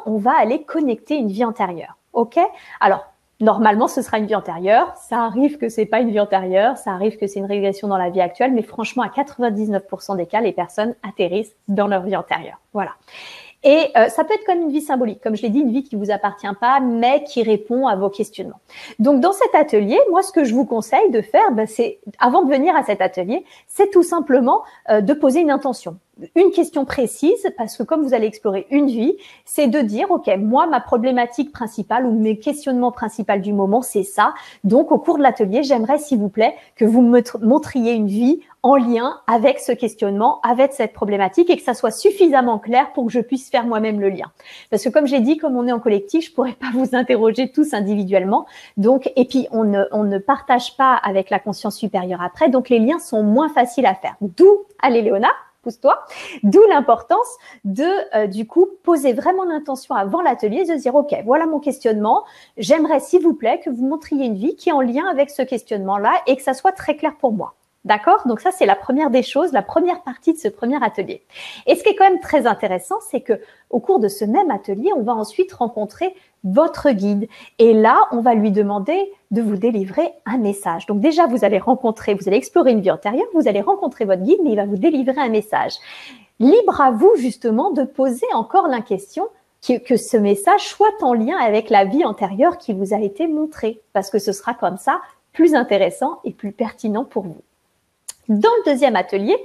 on va aller connecter une vie antérieure. OK? Alors, normalement, ce sera une vie antérieure. Ça arrive que c'est pas une vie antérieure. Ça arrive que c'est une régression dans la vie actuelle. Mais franchement, à 99% des cas, les personnes atterrissent dans leur vie antérieure. Voilà. Et ça peut être comme une vie symbolique, comme je l'ai dit, une vie qui ne vous appartient pas, mais qui répond à vos questionnements. Donc, dans cet atelier, moi, ce que je vous conseille de faire, c'est, avant de venir à cet atelier, c'est tout simplement de poser une intention. Une question précise, parce que comme vous allez explorer une vie, c'est de dire, OK, moi, ma problématique principale ou mes questionnements principaux du moment, c'est ça. Donc, au cours de l'atelier, j'aimerais, s'il vous plaît, que vous me montriez une vie en lien avec ce questionnement, avec cette problématique et que ça soit suffisamment clair pour que je puisse faire moi-même le lien. Parce que comme j'ai dit, comme on est en collectif, je pourrais pas vous interroger tous individuellement. Donc, et puis on ne partage pas avec la conscience supérieure après. Donc, les liens sont moins faciles à faire. D'où, allez Léona, pousse-toi. D'où l'importance de, du coup, poser vraiment l'intention avant l'atelier, de se dire, OK, voilà mon questionnement. J'aimerais, s'il vous plaît, que vous montriez une vie qui est en lien avec ce questionnement-là et que ça soit très clair pour moi. D'accord? Donc ça, c'est la première des choses, la première partie de ce premier atelier. Et ce qui est quand même très intéressant, c'est que au cours de ce même atelier, on va ensuite rencontrer votre guide. Et là, on va lui demander de vous délivrer un message. Donc déjà, vous allez explorer une vie antérieure, vous allez rencontrer votre guide, mais il va vous délivrer un message. Libre à vous, justement, de poser encore la question que ce message soit en lien avec la vie antérieure qui vous a été montrée, parce que ce sera comme ça plus intéressant et plus pertinent pour vous. Dans le deuxième atelier,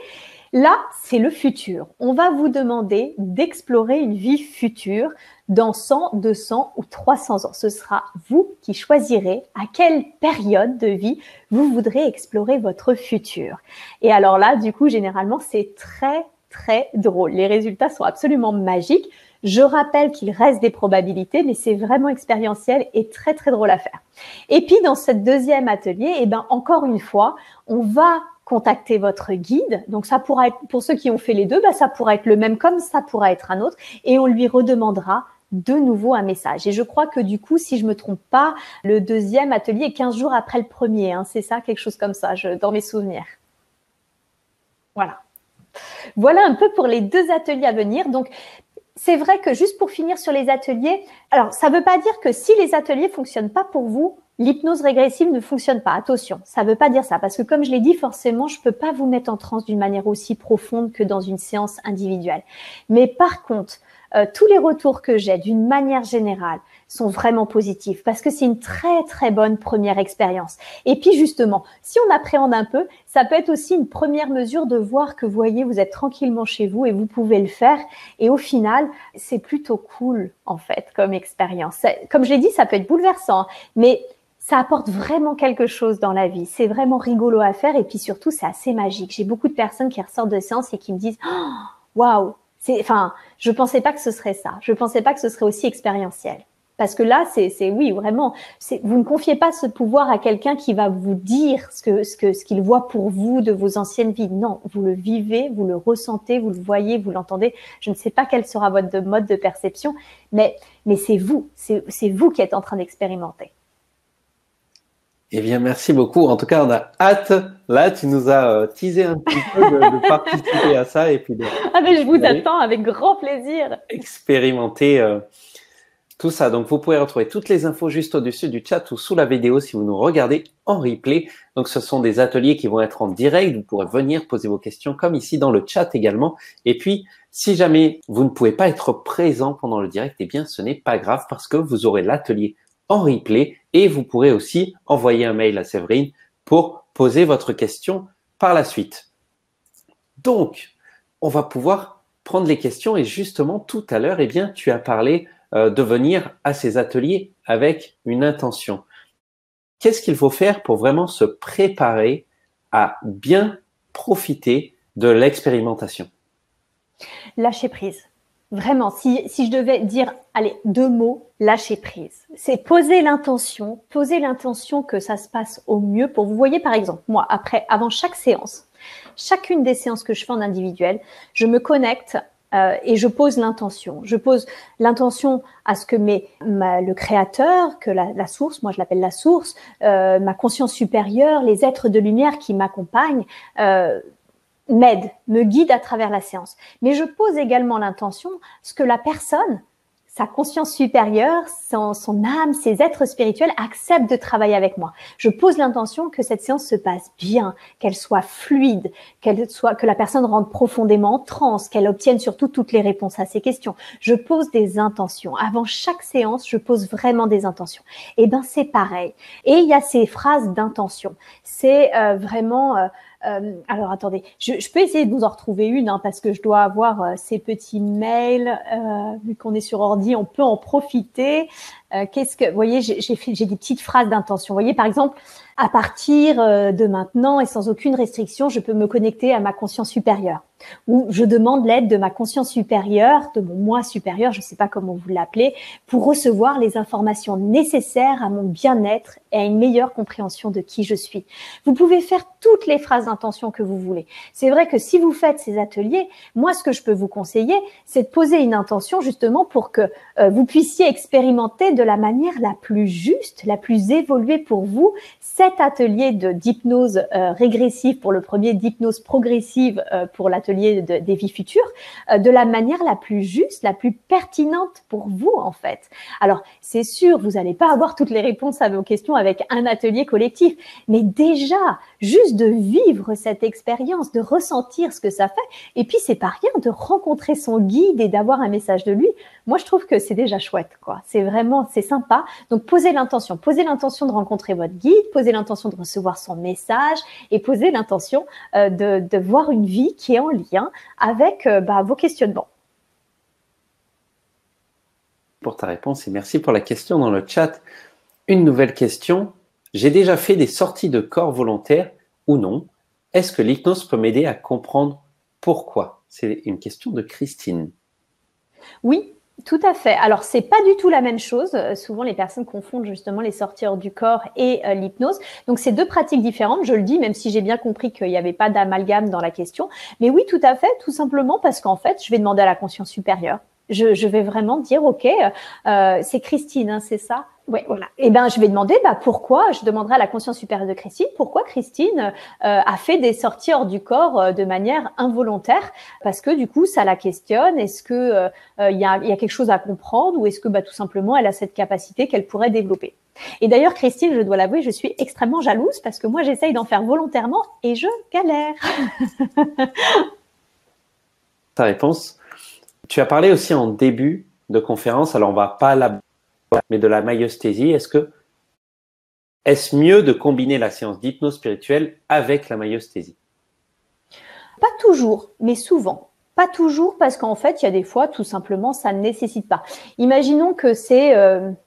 là, c'est le futur. On va vous demander d'explorer une vie future dans 100, 200 ou 300 ans. Ce sera vous qui choisirez à quelle période de vie vous voudrez explorer votre futur. Et alors là, du coup, généralement, c'est très, très drôle. Les résultats sont absolument magiques. Je rappelle qu'il reste des probabilités, mais c'est vraiment expérientiel et très, très drôle à faire. Et puis, dans ce deuxième atelier, encore une fois, on va contacter votre guide. Donc, ça pourra être, pour ceux qui ont fait les deux, ça pourra être le même comme ça pourra être un autre. Et on lui redemandera de nouveau un message. Et je crois que du coup, si je me trompe pas, le deuxième atelier est 15 jours après le premier. Hein, c'est ça, quelque chose comme ça, dans mes souvenirs. Voilà. Voilà un peu pour les deux ateliers à venir. Donc, c'est vrai que juste pour finir sur les ateliers, alors ça ne veut pas dire que si les ateliers fonctionnent pas pour vous, l'hypnose régressive ne fonctionne pas. Attention, ça ne veut pas dire ça. Parce que comme je l'ai dit, forcément, je ne peux pas vous mettre en transe d'une manière aussi profonde que dans une séance individuelle. Mais par contre, tous les retours que j'ai d'une manière générale sont vraiment positifs parce que c'est une très, très bonne première expérience. Et puis justement, si on appréhende un peu, ça peut être aussi une première mesure de voir que, vous voyez, vous êtes tranquillement chez vous et vous pouvez le faire. Et au final, c'est plutôt cool, en fait, comme expérience. Comme je l'ai dit, ça peut être bouleversant, mais ça apporte vraiment quelque chose dans la vie. C'est vraiment rigolo à faire et puis surtout, c'est assez magique. J'ai beaucoup de personnes qui ressortent de séances et qui me disent « Waouh !» je pensais pas que ce serait ça. Je pensais pas que ce serait aussi expérientiel. Parce que là, oui, vraiment, vous ne confiez pas ce pouvoir à quelqu'un qui va vous dire ce qu'il voit pour vous de vos anciennes vies. Non, vous le vivez, vous le ressentez, vous le voyez, vous l'entendez. Je ne sais pas quel sera votre mode de perception, mais c'est vous qui êtes en train d'expérimenter. Eh bien, merci beaucoup. En tout cas, on a hâte. Là, tu nous as teasé un petit peu de participer à ça et puis mais je vous attends avec grand plaisir. Expérimenter tout ça. Donc, vous pouvez retrouver toutes les infos juste au-dessus du chat ou sous la vidéo si vous nous regardez en replay. Donc, ce sont des ateliers qui vont être en direct. Vous pourrez venir poser vos questions comme ici dans le chat également. Et puis, si jamais vous ne pouvez pas être présent pendant le direct, eh bien, ce n'est pas grave parce que vous aurez l'atelier en replay et vous pourrez aussi envoyer un mail à Séverine pour poser votre question par la suite. Donc, on va pouvoir prendre les questions et justement tout à l'heure, eh bien, tu as parlé de venir à ces ateliers avec une intention. Qu'est-ce qu'il faut faire pour vraiment se préparer à bien profiter de l'expérimentation? Lâcher prise. Vraiment, si je devais dire, allez, 2 mots, lâcher prise. C'est poser l'intention que ça se passe au mieux pour vous. Vous voyez, par exemple, moi, avant chaque séance, chacune des séances que je fais en individuel, je me connecte et je pose l'intention. Je pose l'intention à ce que le créateur, que la source, moi je l'appelle la source, ma conscience supérieure, les êtres de lumière qui m'accompagnent, m'aide, me guide à travers la séance. Mais je pose également l'intention, ce que la personne, sa conscience supérieure, son âme, ses êtres spirituels acceptent de travailler avec moi. Je pose l'intention que cette séance se passe bien, qu'elle soit fluide, que la personne rentre profondément en transe, qu'elle obtienne surtout toutes les réponses à ses questions. Je pose des intentions. Avant chaque séance, je pose vraiment des intentions. Et ben c'est pareil. Et il y a ces phrases d'intention. C'est vraiment... alors attendez, je peux essayer de vous en retrouver une parce que je dois avoir ces petits mails. Vu qu'on est sur ordi, on peut en profiter. Vous voyez, j'ai des petites phrases d'intention. Vous voyez, par exemple, à partir de maintenant et sans aucune restriction, je peux me connecter à ma conscience supérieure. Ou je demande l'aide de ma conscience supérieure, de mon moi supérieur, je ne sais pas comment vous l'appelez, pour recevoir les informations nécessaires à mon bien-être et à une meilleure compréhension de qui je suis. Vous pouvez faire toutes les phrases d'intention que vous voulez. C'est vrai que si vous faites ces ateliers, moi, ce que je peux vous conseiller, c'est de poser une intention justement pour que vous puissiez expérimenter de la manière la plus juste, la plus évoluée pour vous, cet atelier d'hypnose régressive pour le premier, d'hypnose progressive pour l'atelier des vies futures, de la manière la plus juste, la plus pertinente pour vous en fait. Alors c'est sûr, vous n'allez pas avoir toutes les réponses à vos questions avec un atelier collectif, mais déjà, juste de vivre cette expérience, de ressentir ce que ça fait, et puis c'est pas rien de rencontrer son guide et d'avoir un message de lui. Moi, je trouve que c'est déjà chouette, quoi. C'est sympa. Donc, posez l'intention de rencontrer votre guide, posez l'intention de recevoir son message et posez l'intention de voir une vie qui est en lien avec vos questionnements. Pour ta réponse et merci pour la question dans le chat. Une nouvelle question. J'ai déjà fait des sorties de corps volontaires ou non? Est-ce que l'hypnose peut m'aider à comprendre pourquoi? C'est une question de Christine. Oui. Tout à fait. Alors, c'est pas du tout la même chose. Souvent, les personnes confondent justement les sorties hors du corps et l'hypnose. Donc, c'est deux pratiques différentes. Je le dis, même si j'ai bien compris qu'il n'y avait pas d'amalgame dans la question. Mais oui, tout à fait, tout simplement parce qu'en fait, je vais demander à la conscience supérieure. Je vais vraiment dire, OK, c'est Christine, c'est ça? Oui, voilà. Et ben, je vais demander, pourquoi, je demanderai à la conscience supérieure de Christine, pourquoi Christine a fait des sorties hors du corps de manière involontaire, parce que du coup, ça la questionne. Est-ce que il y a quelque chose à comprendre, ou est-ce que tout simplement, elle a cette capacité qu'elle pourrait développer? Et d'ailleurs, Christine, je dois l'avouer, je suis extrêmement jalouse parce que moi, j'essaye d'en faire volontairement et je galère. Ta réponse. Tu as parlé aussi en début de conférence, alors on va pas mais de la maïeusthésie. Est-ce mieux de combiner la séance d'hypnose spirituelle avec la maïeusthésie? Pas toujours, mais souvent. Pas toujours parce qu'en fait, il y a des fois, tout simplement, ça ne nécessite pas. Imaginons que c'est...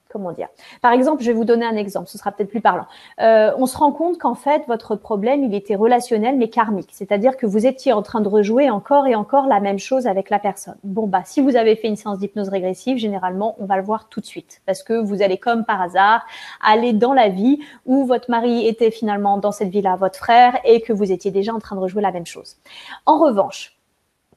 comment dire? Par exemple, je vais vous donner un exemple, ce sera peut-être plus parlant. On se rend compte qu'en fait, votre problème, il était relationnel mais karmique. C'est-à-dire que vous étiez en train de rejouer encore et encore la même chose avec la personne. Bon, si vous avez fait une séance d'hypnose régressive, généralement, on va le voir tout de suite. Parce que vous allez, comme par hasard, aller dans la vie où votre mari était finalement dans cette vie-là votre frère et que vous étiez déjà en train de rejouer la même chose. En revanche,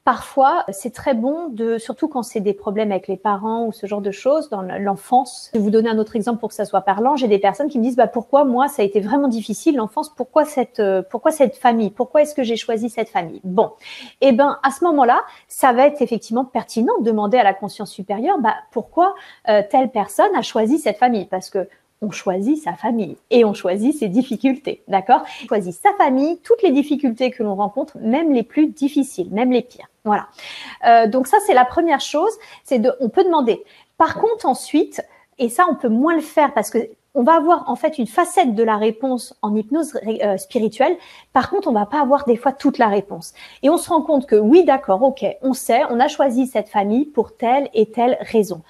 parfois, c'est très bon surtout quand c'est des problèmes avec les parents ou ce genre de choses dans l'enfance. Je vais vous donner un autre exemple pour que ça soit parlant. J'ai des personnes qui me disent, pourquoi moi, ça a été vraiment difficile l'enfance? Pourquoi cette famille? Pourquoi est-ce que j'ai choisi cette famille? Bon. Eh ben, à ce moment-là, ça va être effectivement pertinent de demander à la conscience supérieure, pourquoi telle personne a choisi cette famille? Parce que on choisit sa famille et on choisit ses difficultés, d'accord? On choisit sa famille, toutes les difficultés que l'on rencontre, même les plus difficiles, même les pires. Voilà. Donc ça, c'est la première chose, on peut demander. Par contre, ensuite, et ça, on peut moins le faire parce que on va avoir en fait une facette de la réponse en hypnose spirituelle. Par contre, on va pas avoir des fois toute la réponse. Et on se rend compte que oui, d'accord, ok, on sait, on a choisi cette famille pour telle et telle raison.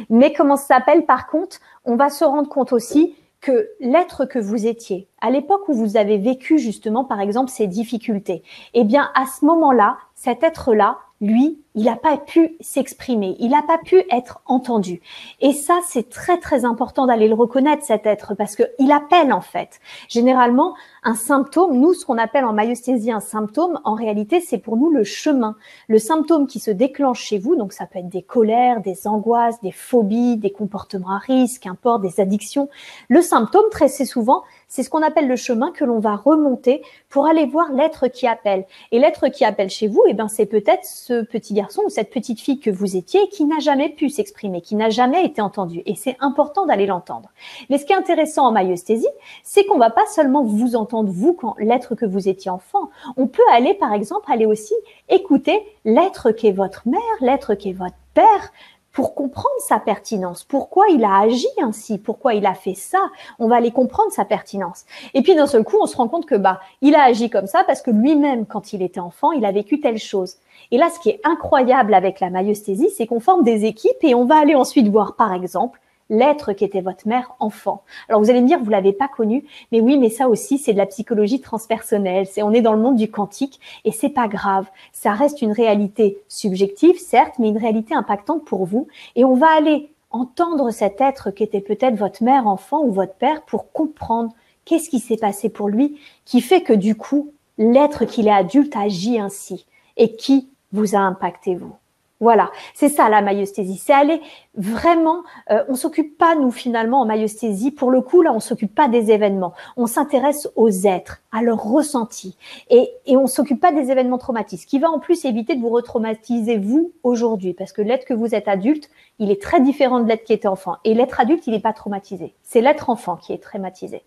Mais comment ça s'appelle? Par contre, on va se rendre compte aussi que l'être que vous étiez, à l'époque où vous avez vécu justement, par exemple, ces difficultés, eh bien, à ce moment-là, cet être-là, lui, il n'a pas pu s'exprimer, il n'a pas pu être entendu. Et ça, c'est très, très important d'aller le reconnaître, cet être, parce qu'il appelle, en fait. Généralement, un symptôme, nous, ce qu'on appelle en maïeusthésie un symptôme, en réalité, c'est pour nous le chemin. Le symptôme qui se déclenche chez vous, donc ça peut être des colères, des angoisses, des phobies, des comportements à risque, qu'importe, des addictions. Le symptôme, très souvent, c'est ce qu'on appelle le chemin que l'on va remonter pour aller voir l'être qui appelle. Et l'être qui appelle chez vous, eh ben, c'est peut-être ce petit garçon garçon ou cette petite fille que vous étiez qui n'a jamais pu s'exprimer, qui n'a jamais été entendue. Et c'est important d'aller l'entendre. Mais ce qui est intéressant en maïeusthésie, c'est qu'on va pas seulement vous entendre, vous, quand l'être que vous étiez enfant. On peut aller, par exemple, aller aussi écouter l'être qui est votre mère, l'être qui est votre père, pour comprendre sa pertinence, pourquoi il a agi ainsi, pourquoi il a fait ça, on va aller comprendre sa pertinence. Et puis d'un seul coup, on se rend compte que il a agi comme ça parce que lui-même, quand il était enfant, il a vécu telle chose. Et là, ce qui est incroyable avec la maïeusthésie, c'est qu'on forme des équipes et on va aller ensuite voir, par exemple, l'être qui était votre mère enfant. Alors vous allez me dire, vous l'avez pas connu, mais oui, mais ça aussi, c'est de la psychologie transpersonnelle. On est dans le monde du quantique et c'est pas grave. Ça reste une réalité subjective, certes, mais une réalité impactante pour vous. Et on va aller entendre cet être qui était peut-être votre mère enfant ou votre père pour comprendre qu'est-ce qui s'est passé pour lui, qui fait que du coup, l'être qu'il est adulte agit ainsi et qui vous a impacté vous. Voilà, c'est ça la maïeusthésie, c'est aller vraiment, on s'occupe pas nous finalement en maïeusthésie, pour le coup là on s'occupe pas des événements, on s'intéresse aux êtres, à leur ressenti et on s'occupe pas des événements traumatiques, ce qui va en plus éviter de vous retraumatiser vous aujourd'hui, parce que l'être que vous êtes adulte, il est très différent de l'être qui était enfant et l'être adulte il n'est pas traumatisé, c'est l'être enfant qui est traumatisé.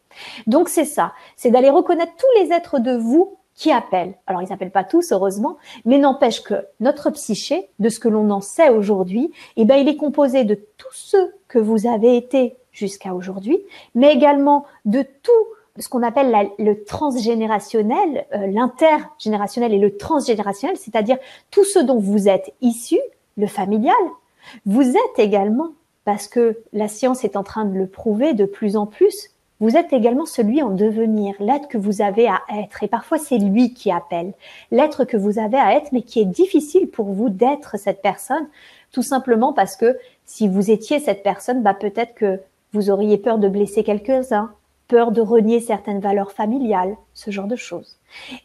Donc c'est ça, c'est d'aller reconnaître tous les êtres de vous qui appellent. Alors, ils n'appellent pas tous, heureusement, mais n'empêche que notre psyché, de ce que l'on en sait aujourd'hui, il est composé de tous ceux que vous avez été jusqu'à aujourd'hui, mais également de tout ce qu'on appelle le transgénérationnel, l'intergénérationnel et le transgénérationnel, c'est-à-dire tout ce dont vous êtes issu, le familial. Vous êtes également, parce que la science est en train de le prouver de plus en plus, vous êtes également celui en devenir, l'être que vous avez à être. Et parfois, c'est lui qui appelle. L'être que vous avez à être, mais qui est difficile pour vous d'être cette personne, tout simplement parce que si vous étiez cette personne, peut-être que vous auriez peur de blesser quelques-uns, peur de renier certaines valeurs familiales, ce genre de choses.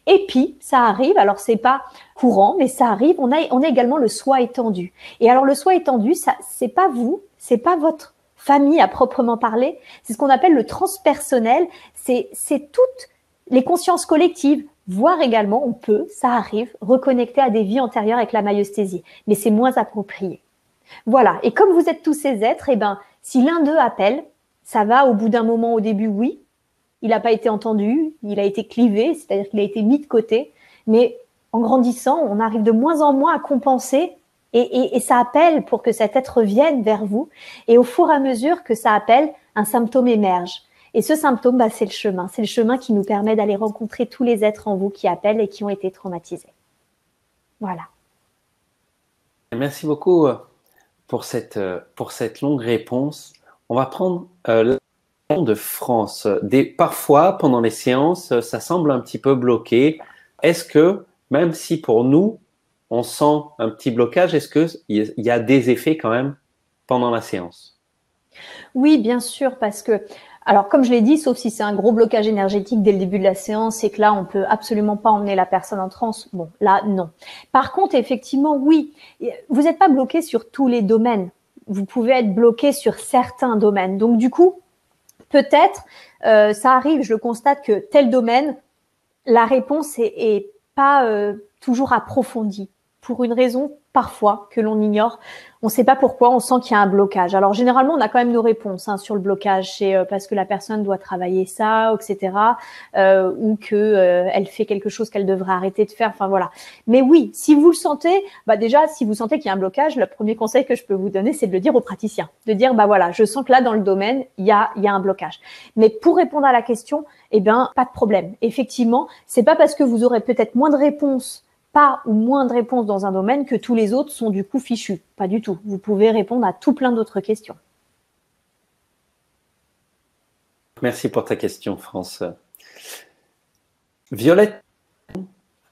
Et puis, ça arrive, alors c'est pas courant, mais ça arrive, on a également le soi étendu. Et alors, le soi étendu, ça, c'est pas vous, c'est pas votre famille à proprement parler, c'est ce qu'on appelle le transpersonnel, c'est toutes les consciences collectives, voire également, on peut, ça arrive, reconnecter à des vies antérieures avec la maïeusthésie, mais c'est moins approprié. Voilà, et comme vous êtes tous ces êtres, si l'un d'eux appelle, ça va au bout d'un moment au début, oui, il n'a pas été entendu, il a été clivé, c'est-à-dire qu'il a été mis de côté, mais en grandissant, on arrive de moins en moins à compenser. Et ça appelle pour que cet être vienne vers vous. Et au fur et à mesure que ça appelle, un symptôme émerge. Et ce symptôme, c'est le chemin. C'est le chemin qui nous permet d'aller rencontrer tous les êtres en vous qui appellent et qui ont été traumatisés. Voilà. Merci beaucoup pour cette longue réponse. On va prendre la question de France. Parfois, pendant les séances, ça semble un petit peu bloqué. Est-ce que, même si pour nous, on sent un petit blocage, est-ce qu'il y a des effets quand même pendant la séance? Oui, bien sûr, parce que, alors comme je l'ai dit, sauf si c'est un gros blocage énergétique dès le début de la séance et que là, on peut absolument pas emmener la personne en transe, bon, là, non. Par contre, effectivement, oui, vous n'êtes pas bloqué sur tous les domaines. Vous pouvez être bloqué sur certains domaines. Donc, du coup, peut-être, ça arrive, je constate que tel domaine, la réponse est pas toujours approfondie. Pour une raison, parfois, que l'on ignore. On ne sait pas pourquoi, on sent qu'il y a un blocage. Alors, généralement, on a quand même nos réponses sur le blocage. C'est parce que la personne doit travailler ça, etc. Ou que elle fait quelque chose qu'elle devrait arrêter de faire. Enfin, voilà. Mais oui, si vous le sentez, déjà, si vous sentez qu'il y a un blocage, le premier conseil que je peux vous donner, c'est de le dire au praticien. De dire, voilà, je sens que là, dans le domaine, il y a un blocage. Mais pour répondre à la question, pas de problème. Effectivement, c'est pas parce que vous aurez peut-être moins de réponses ou moins de réponses dans un domaine que tous les autres sont du coup fichus. Pas du tout. Vous pouvez répondre à tout plein d'autres questions. Merci pour ta question, France. Violette,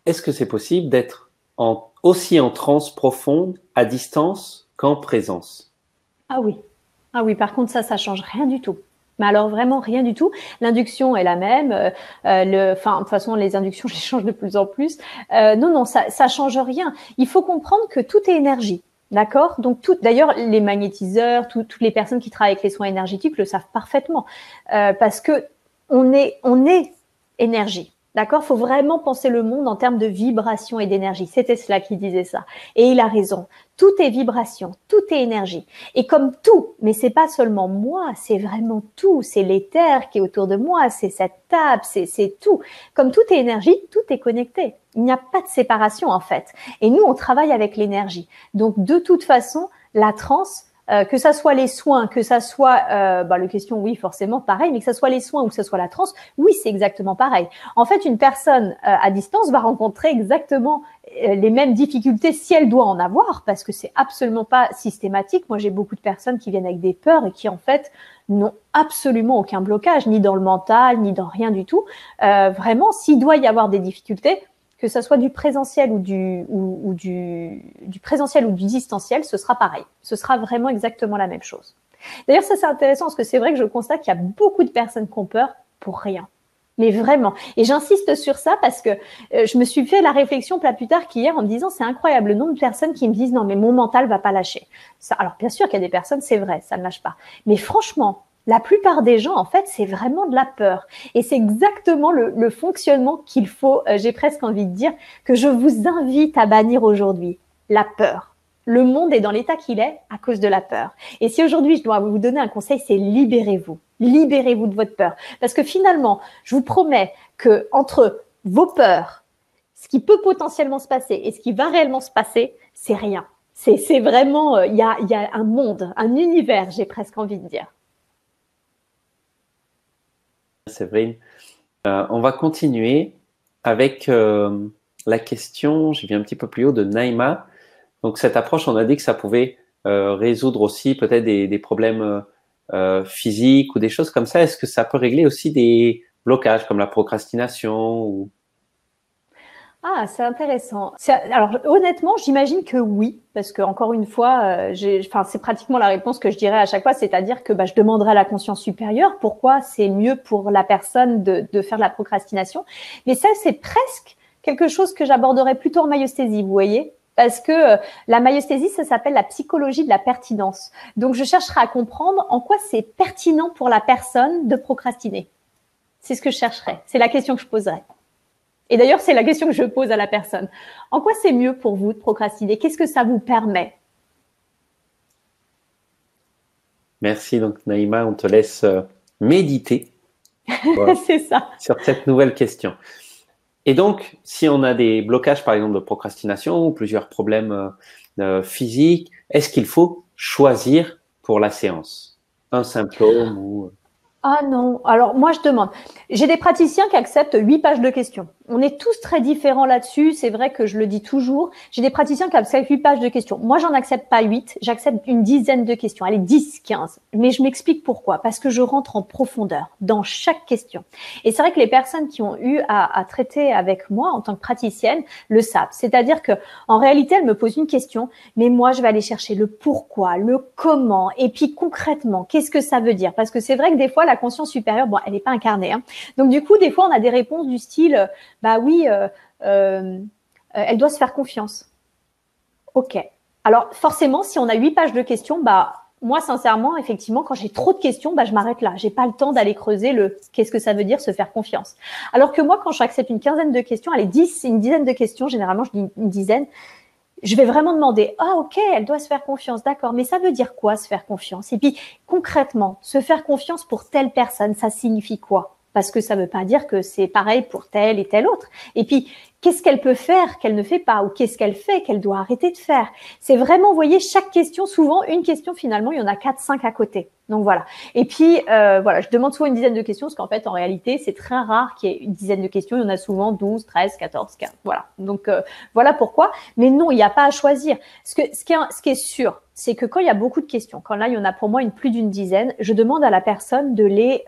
est-ce que c'est possible d'être aussi en transe profonde à distance qu'en présence? Ah oui. Par contre, ça change rien du tout. Mais alors vraiment rien du tout. L'induction est la même. De toute façon, les inductions, je les change de plus en plus. Non, ça change rien. Il faut comprendre que tout est énergie. D'accord? Donc d'ailleurs, les magnétiseurs, toutes les personnes qui travaillent avec les soins énergétiques le savent parfaitement. Parce que on est énergie. D'accord? Faut vraiment penser le monde en termes de vibration et d'énergie. C'était cela qui disait ça. Et il a raison. Tout est vibration, tout est énergie. Et comme tout, mais c'est pas seulement moi, c'est vraiment tout. C'est l'éther qui est autour de moi, c'est cette table, c'est tout. Comme tout est énergie, tout est connecté. Il n'y a pas de séparation en fait. Et nous, on travaille avec l'énergie. Donc de toute façon, la transe, que ça soit les soins, que ça soit le question, oui, forcément, pareil, mais que ça soit les soins ou que ça soit la transe, oui, c'est exactement pareil. En fait, une personne à distance va rencontrer exactement les mêmes difficultés si elle doit en avoir, parce que c'est absolument pas systématique. Moi, j'ai beaucoup de personnes qui viennent avec des peurs et qui, en fait, n'ont absolument aucun blocage, ni dans le mental, ni dans rien du tout. Vraiment, s'il doit y avoir des difficultés, que ça soit du présentiel ou du présentiel ou du distanciel, ce sera pareil. Ce sera vraiment exactement la même chose. D'ailleurs, ça c'est intéressant parce que c'est vrai que je constate qu'il y a beaucoup de personnes qui ont peur pour rien. Mais vraiment. Et j'insiste sur ça parce que je me suis fait la réflexion pas plus tard qu'hier en me disant c'est incroyable le nombre de personnes qui me disent non mais mon mental va pas lâcher. Ça, alors bien sûr qu'il y a des personnes, c'est vrai, ça ne lâche pas. Mais franchement, la plupart des gens, en fait, c'est vraiment de la peur. Et c'est exactement le fonctionnement qu'il faut, j'ai presque envie de dire, que je vous invite à bannir aujourd'hui. La peur. Le monde est dans l'état qu'il est à cause de la peur. Et si aujourd'hui, je dois vous donner un conseil, c'est libérez-vous. Libérez-vous de votre peur. Parce que finalement, je vous promets que entre vos peurs, ce qui peut potentiellement se passer et ce qui va réellement se passer, c'est rien. C'est vraiment, il y a un monde, un univers, j'ai presque envie de dire. Séverine. On va continuer avec la question, j'ai vu un petit peu plus haut, de Naïma. Donc cette approche, on a dit que ça pouvait résoudre aussi peut-être des problèmes physiques ou des choses comme ça. Est-ce que ça peut régler aussi des blocages comme la procrastination ou... Ah, c'est intéressant. Alors honnêtement, j'imagine que oui, parce que encore une fois, c'est pratiquement la réponse que je dirais à chaque fois, c'est-à-dire que je demanderai à la conscience supérieure pourquoi c'est mieux pour la personne de faire de la procrastination. Mais ça, c'est presque quelque chose que j'aborderai plutôt en maïeusthésie, vous voyez. Parce que la maïeusthésie, ça s'appelle la psychologie de la pertinence. Donc, je chercherai à comprendre en quoi c'est pertinent pour la personne de procrastiner. C'est ce que je chercherai. C'est la question que je poserai. Et d'ailleurs, c'est la question que je pose à la personne. En quoi c'est mieux pour vous de procrastiner? Qu'est-ce que ça vous permet? Merci. Donc, Naïma, on te laisse méditer c'est ça. sur cette nouvelle question. Et donc, si on a des blocages, par exemple, de procrastination ou plusieurs problèmes physiques, est-ce qu'il faut choisir pour la séance un symptôme ou... Ah non, alors moi je demande. J'ai des praticiens qui acceptent 8 pages de questions. On est tous très différents là-dessus, c'est vrai que je le dis toujours. J'ai des praticiens qui acceptent 8 pages de questions. Moi, j'en accepte pas 8, j'accepte une dizaine de questions, allez 10, 15. Mais je m'explique pourquoi. Parce que je rentre en profondeur dans chaque question. Et c'est vrai que les personnes qui ont eu à traiter avec moi en tant que praticienne le savent. C'est-à-dire que en réalité, elles me posent une question, mais moi, je vais aller chercher le pourquoi, le comment, et puis concrètement, qu'est-ce que ça veut dire? Parce que c'est vrai que des fois, la conscience supérieure, bon, elle n'est pas incarnée. Hein. Donc du coup, des fois, on a des réponses du style, bah oui, elle doit se faire confiance. Ok. Alors forcément, si on a 8 pages de questions, moi, sincèrement, effectivement, quand j'ai trop de questions, je m'arrête là. J'ai pas le temps d'aller creuser qu'est-ce que ça veut dire se faire confiance. Alors que moi, quand j'accepte une quinzaine de questions, allez, une dizaine de questions, généralement, je dis une dizaine, je vais vraiment demander, ah ok, elle doit se faire confiance, d'accord, mais ça veut dire quoi se faire confiance? Et puis concrètement, se faire confiance pour telle personne, ça signifie quoi? Parce que ça ne veut pas dire que c'est pareil pour telle et telle autre. Et puis, qu'est-ce qu'elle peut faire qu'elle ne fait pas? Ou qu'est-ce qu'elle fait qu'elle doit arrêter de faire? C'est vraiment, vous voyez, chaque question, souvent une question, finalement, il y en a 4, 5 à côté. Donc voilà. Et puis, je demande souvent une dizaine de questions, parce qu'en fait, en réalité, c'est très rare qu'il y ait une dizaine de questions. Il y en a souvent 12, 13, 14, 15. Voilà. Donc, voilà pourquoi. Mais non, il n'y a pas à choisir. Ce qui est sûr, c'est que quand il y a beaucoup de questions, quand là, il y en a pour moi plus d'une dizaine, je demande à la personne de les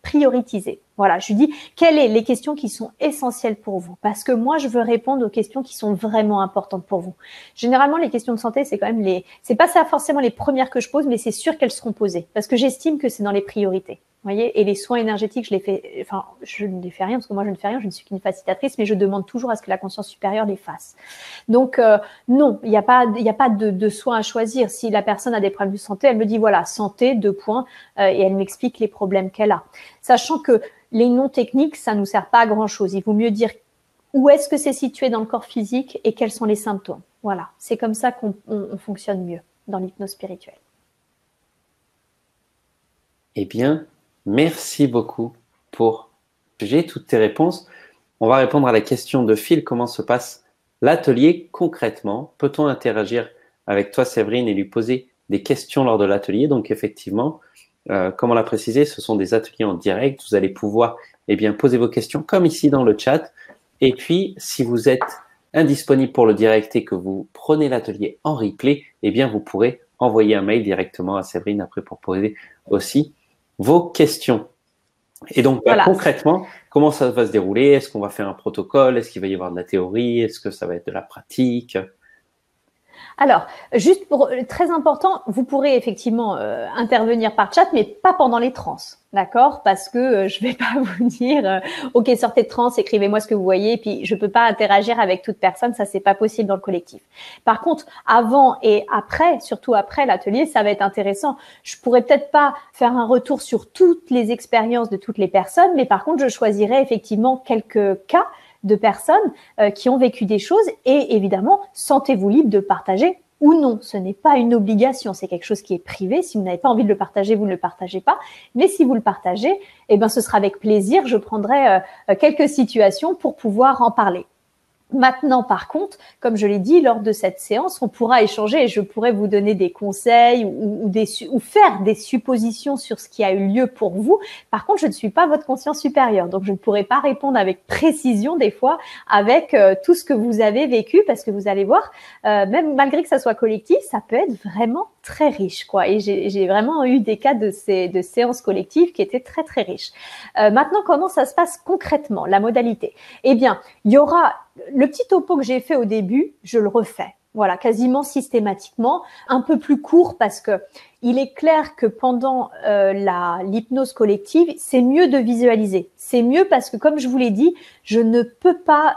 prioriser. Voilà, je lui dis quelles sont les questions qui sont essentielles pour vous, parce que moi je veux répondre aux questions qui sont vraiment importantes pour vous. Généralement, les questions de santé, c'est quand même c'est pas ça forcément les premières que je pose, mais c'est sûr qu'elles seront posées, parce que j'estime que c'est dans les priorités. Vous voyez, et les soins énergétiques, je ne les fais rien, parce que moi je ne fais rien, je ne suis qu'une facilitatrice, mais je demande toujours à ce que la conscience supérieure les fasse. Donc non, il n'y a pas de soins à choisir. Si la personne a des problèmes de santé, elle me dit voilà, santé, 2 points, et elle m'explique les problèmes qu'elle a. Sachant que les noms techniques, ça ne nous sert pas à grand-chose. Il vaut mieux dire où est-ce que c'est situé dans le corps physique et quels sont les symptômes. Voilà, c'est comme ça qu'on fonctionne mieux dans l'hypnose spirituelle. Eh bien, merci beaucoup pour toutes tes réponses. On va répondre à la question de Phil, comment se passe l'atelier concrètement? Peut-on interagir avec toi, Séverine, et lui poser des questions lors de l'atelier? Donc, effectivement, comme on l'a précisé, ce sont des ateliers en direct. Vous allez pouvoir poser vos questions comme ici dans le chat. Et puis, si vous êtes indisponible pour le direct et que vous prenez l'atelier en replay, vous pourrez envoyer un mail directement à Séverine après pour poser aussi vos questions. Et donc, voilà. Concrètement, comment ça va se dérouler? Est-ce qu'on va faire un protocole? Est-ce qu'il va y avoir de la théorie? Est-ce que ça va être de la pratique? Alors, juste pour très important, vous pourrez effectivement intervenir par chat, mais pas pendant les trans, d'accord? Parce que je vais pas vous dire ok, sortez de trans, écrivez-moi ce que vous voyez, et puis je peux pas interagir avec toute personne, ça c'est pas possible dans le collectif. Par contre, avant et après, surtout après l'atelier, ça va être intéressant. Je pourrais peut-être pas faire un retour sur toutes les expériences de toutes les personnes, mais par contre, je choisirais effectivement quelques cas de personnes qui ont vécu des choses et évidemment, sentez-vous libre de partager ou non. Ce n'est pas une obligation, c'est quelque chose qui est privé. Si vous n'avez pas envie de le partager, vous ne le partagez pas. Mais si vous le partagez, ce sera avec plaisir. Je prendrai quelques situations pour pouvoir en parler. Maintenant, par contre, comme je l'ai dit, lors de cette séance, on pourra échanger et je pourrais vous donner des conseils ou faire des suppositions sur ce qui a eu lieu pour vous. Par contre, je ne suis pas votre conscience supérieure, donc je ne pourrai pas répondre avec précision des fois avec tout ce que vous avez vécu parce que vous allez voir, même malgré que ça soit collectif, ça peut être vraiment très riche, quoi. Et j'ai vraiment eu des cas de séances collectives qui étaient très, très riches. Maintenant, comment ça se passe concrètement, la modalité? Eh bien, il y aura le petit topo que j'ai fait au début, je le refais. Voilà, quasiment systématiquement, un peu plus court parce que il est clair que pendant l'hypnose collective, c'est mieux de visualiser. C'est mieux parce que, comme je vous l'ai dit, je ne peux pas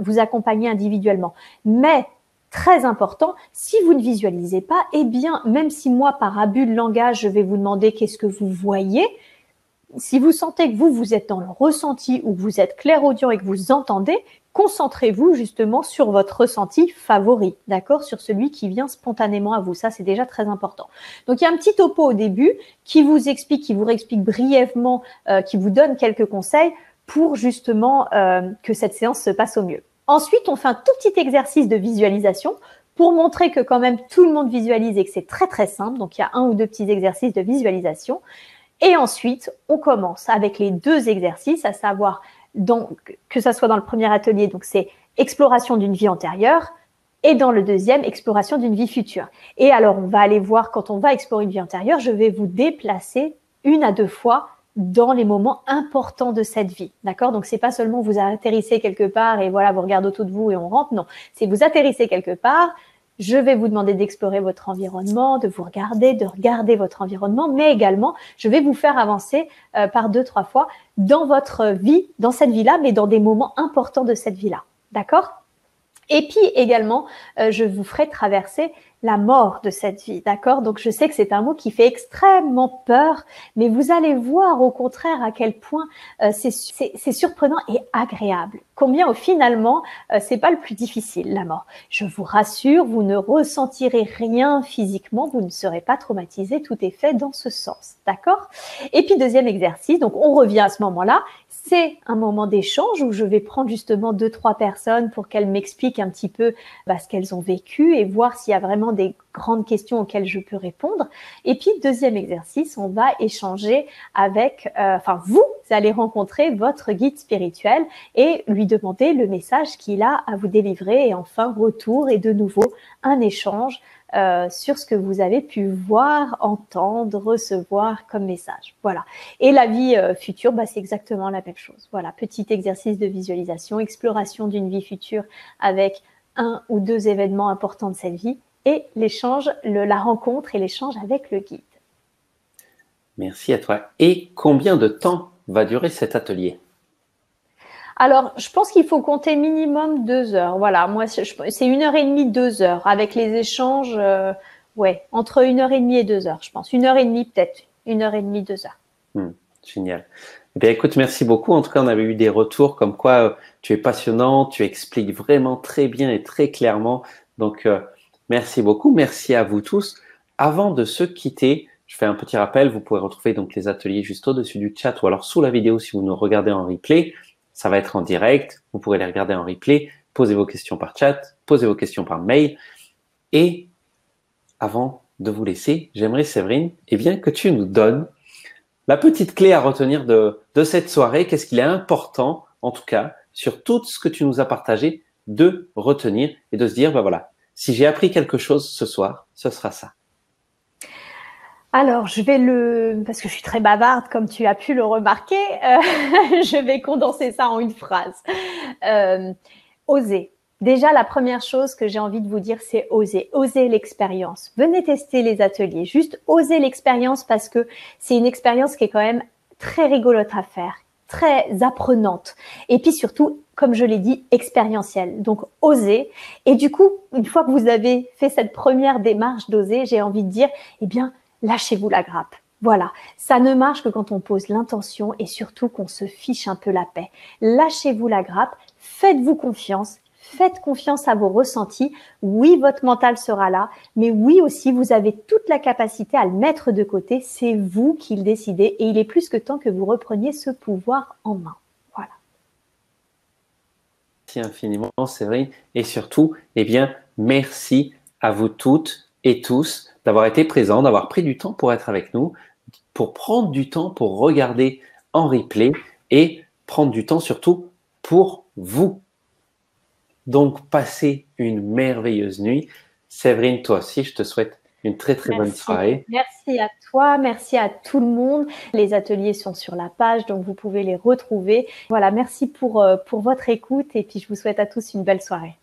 vous accompagner individuellement. Mais très important, si vous ne visualisez pas, même si moi, par abus de langage, je vais vous demander qu'est-ce que vous voyez, si vous sentez que vous êtes dans le ressenti ou que vous êtes clairaudient et que vous entendez, concentrez-vous justement sur votre ressenti favori, d'accord? Sur celui qui vient spontanément à vous. Ça, c'est déjà très important. Donc, il y a un petit topo au début qui vous réexplique brièvement, qui vous donne quelques conseils pour justement que cette séance se passe au mieux. Ensuite, on fait un tout petit exercice de visualisation pour montrer que quand même tout le monde visualise et que c'est très, très simple. Donc, il y a 1 ou 2 petits exercices de visualisation. Et ensuite, on commence avec les 2 exercices, à savoir que ça soit dans le premier atelier, donc c'est exploration d'une vie antérieure, et dans le deuxième, exploration d'une vie future. Et alors, on va aller voir, quand on va explorer une vie antérieure, je vais vous déplacer 1 à 2 fois dans les moments importants de cette vie, d'accord? Donc, c'est pas seulement vous atterrissez quelque part et voilà, vous regardez autour de vous et on rentre, non. C'est vous atterrissez quelque part, je vais vous demander d'explorer votre environnement, de regarder votre environnement, mais également, je vais vous faire avancer par 2-3 fois dans votre vie, dans cette vie-là, mais dans des moments importants de cette vie-là. D'accord? Et puis également, je vous ferai traverser la mort de cette vie, d'accord? Donc, je sais que c'est un mot qui fait extrêmement peur, mais vous allez voir au contraire à quel point c'est surprenant et agréable. Combien finalement, c'est pas le plus difficile, la mort. Je vous rassure, vous ne ressentirez rien physiquement, vous ne serez pas traumatisé, tout est fait dans ce sens, d'accord? Et puis, deuxième exercice, donc on revient à ce moment-là, c'est un moment d'échange où je vais prendre justement 2-3 personnes pour qu'elles m'expliquent un petit peu ce qu'elles ont vécu et voir s'il y a vraiment des grandes questions auxquelles je peux répondre. Et puis, deuxième exercice, on va échanger avec, vous allez rencontrer votre guide spirituel et lui demander le message qu'il a à vous délivrer. Et enfin, retour et de nouveau un échange sur ce que vous avez pu voir, entendre, recevoir comme message. Voilà. Et la vie future, c'est exactement la même chose. Voilà, petit exercice de visualisation, exploration d'une vie future avec 1 ou 2 événements importants de cette vie et l'échange, la rencontre et l'échange avec le guide. Merci à toi. Et combien de temps va durer cet atelier? Alors, je pense qu'il faut compter minimum 2 heures. Voilà, moi, c'est 1h30, 2 heures. Avec les échanges, entre 1h30 et 2 heures, je pense. 1h30 peut-être. 1h30, 2 heures. Génial. Eh bien, écoute, merci beaucoup. En tout cas, on avait eu des retours comme quoi tu es passionnant, tu expliques vraiment très bien et très clairement. Donc, merci beaucoup. Merci à vous tous. Avant de se quitter, je fais un petit rappel. Vous pouvez retrouver donc les ateliers juste au-dessus du chat ou alors sous la vidéo si vous nous regardez en replay. Ça va être en direct. Vous pourrez les regarder en replay. Posez vos questions par chat, posez vos questions par mail. Et avant de vous laisser, j'aimerais, Séverine, eh bien, que tu nous donnes la petite clé à retenir de cette soirée. Qu'est-ce qu'il est important, en tout cas, sur tout ce que tu nous as partagé, de retenir et de se dire, ben voilà, si j'ai appris quelque chose ce soir, ce sera ça. Alors, parce que je suis très bavarde, comme tu as pu le remarquer, je vais condenser ça en une phrase. Oser. Déjà, la première chose que j'ai envie de vous dire, c'est oser. Oser l'expérience. Venez tester les ateliers. Juste oser l'expérience parce que c'est une expérience qui est quand même très rigolote à faire, très apprenante. Et puis surtout, comme je l'ai dit, expérientielle. Donc, oser. Et du coup, une fois que vous avez fait cette première démarche d'oser, j'ai envie de dire, eh bien, lâchez-vous la grappe. Voilà, ça ne marche que quand on pose l'intention et surtout qu'on se fiche un peu la paix. Lâchez-vous la grappe, faites-vous confiance, faites confiance à vos ressentis. Oui, votre mental sera là, mais oui aussi, vous avez toute la capacité à le mettre de côté. C'est vous qui le décidez et il est plus que temps que vous repreniez ce pouvoir en main. Voilà. Merci infiniment, Séverine. Et surtout, eh bien, merci à vous toutes et tous d'avoir été présents, d'avoir pris du temps pour être avec nous, pour prendre du temps pour regarder en replay et prendre du temps surtout pour vous. Donc, passez une merveilleuse nuit. Séverine, toi aussi, je te souhaite une très très bonne soirée. Merci à toi, merci à tout le monde. Les ateliers sont sur la page, donc vous pouvez les retrouver. Voilà, merci pour votre écoute et puis je vous souhaite à tous une belle soirée.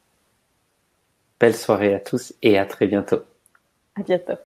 Belle soirée à tous et à très bientôt. À bientôt.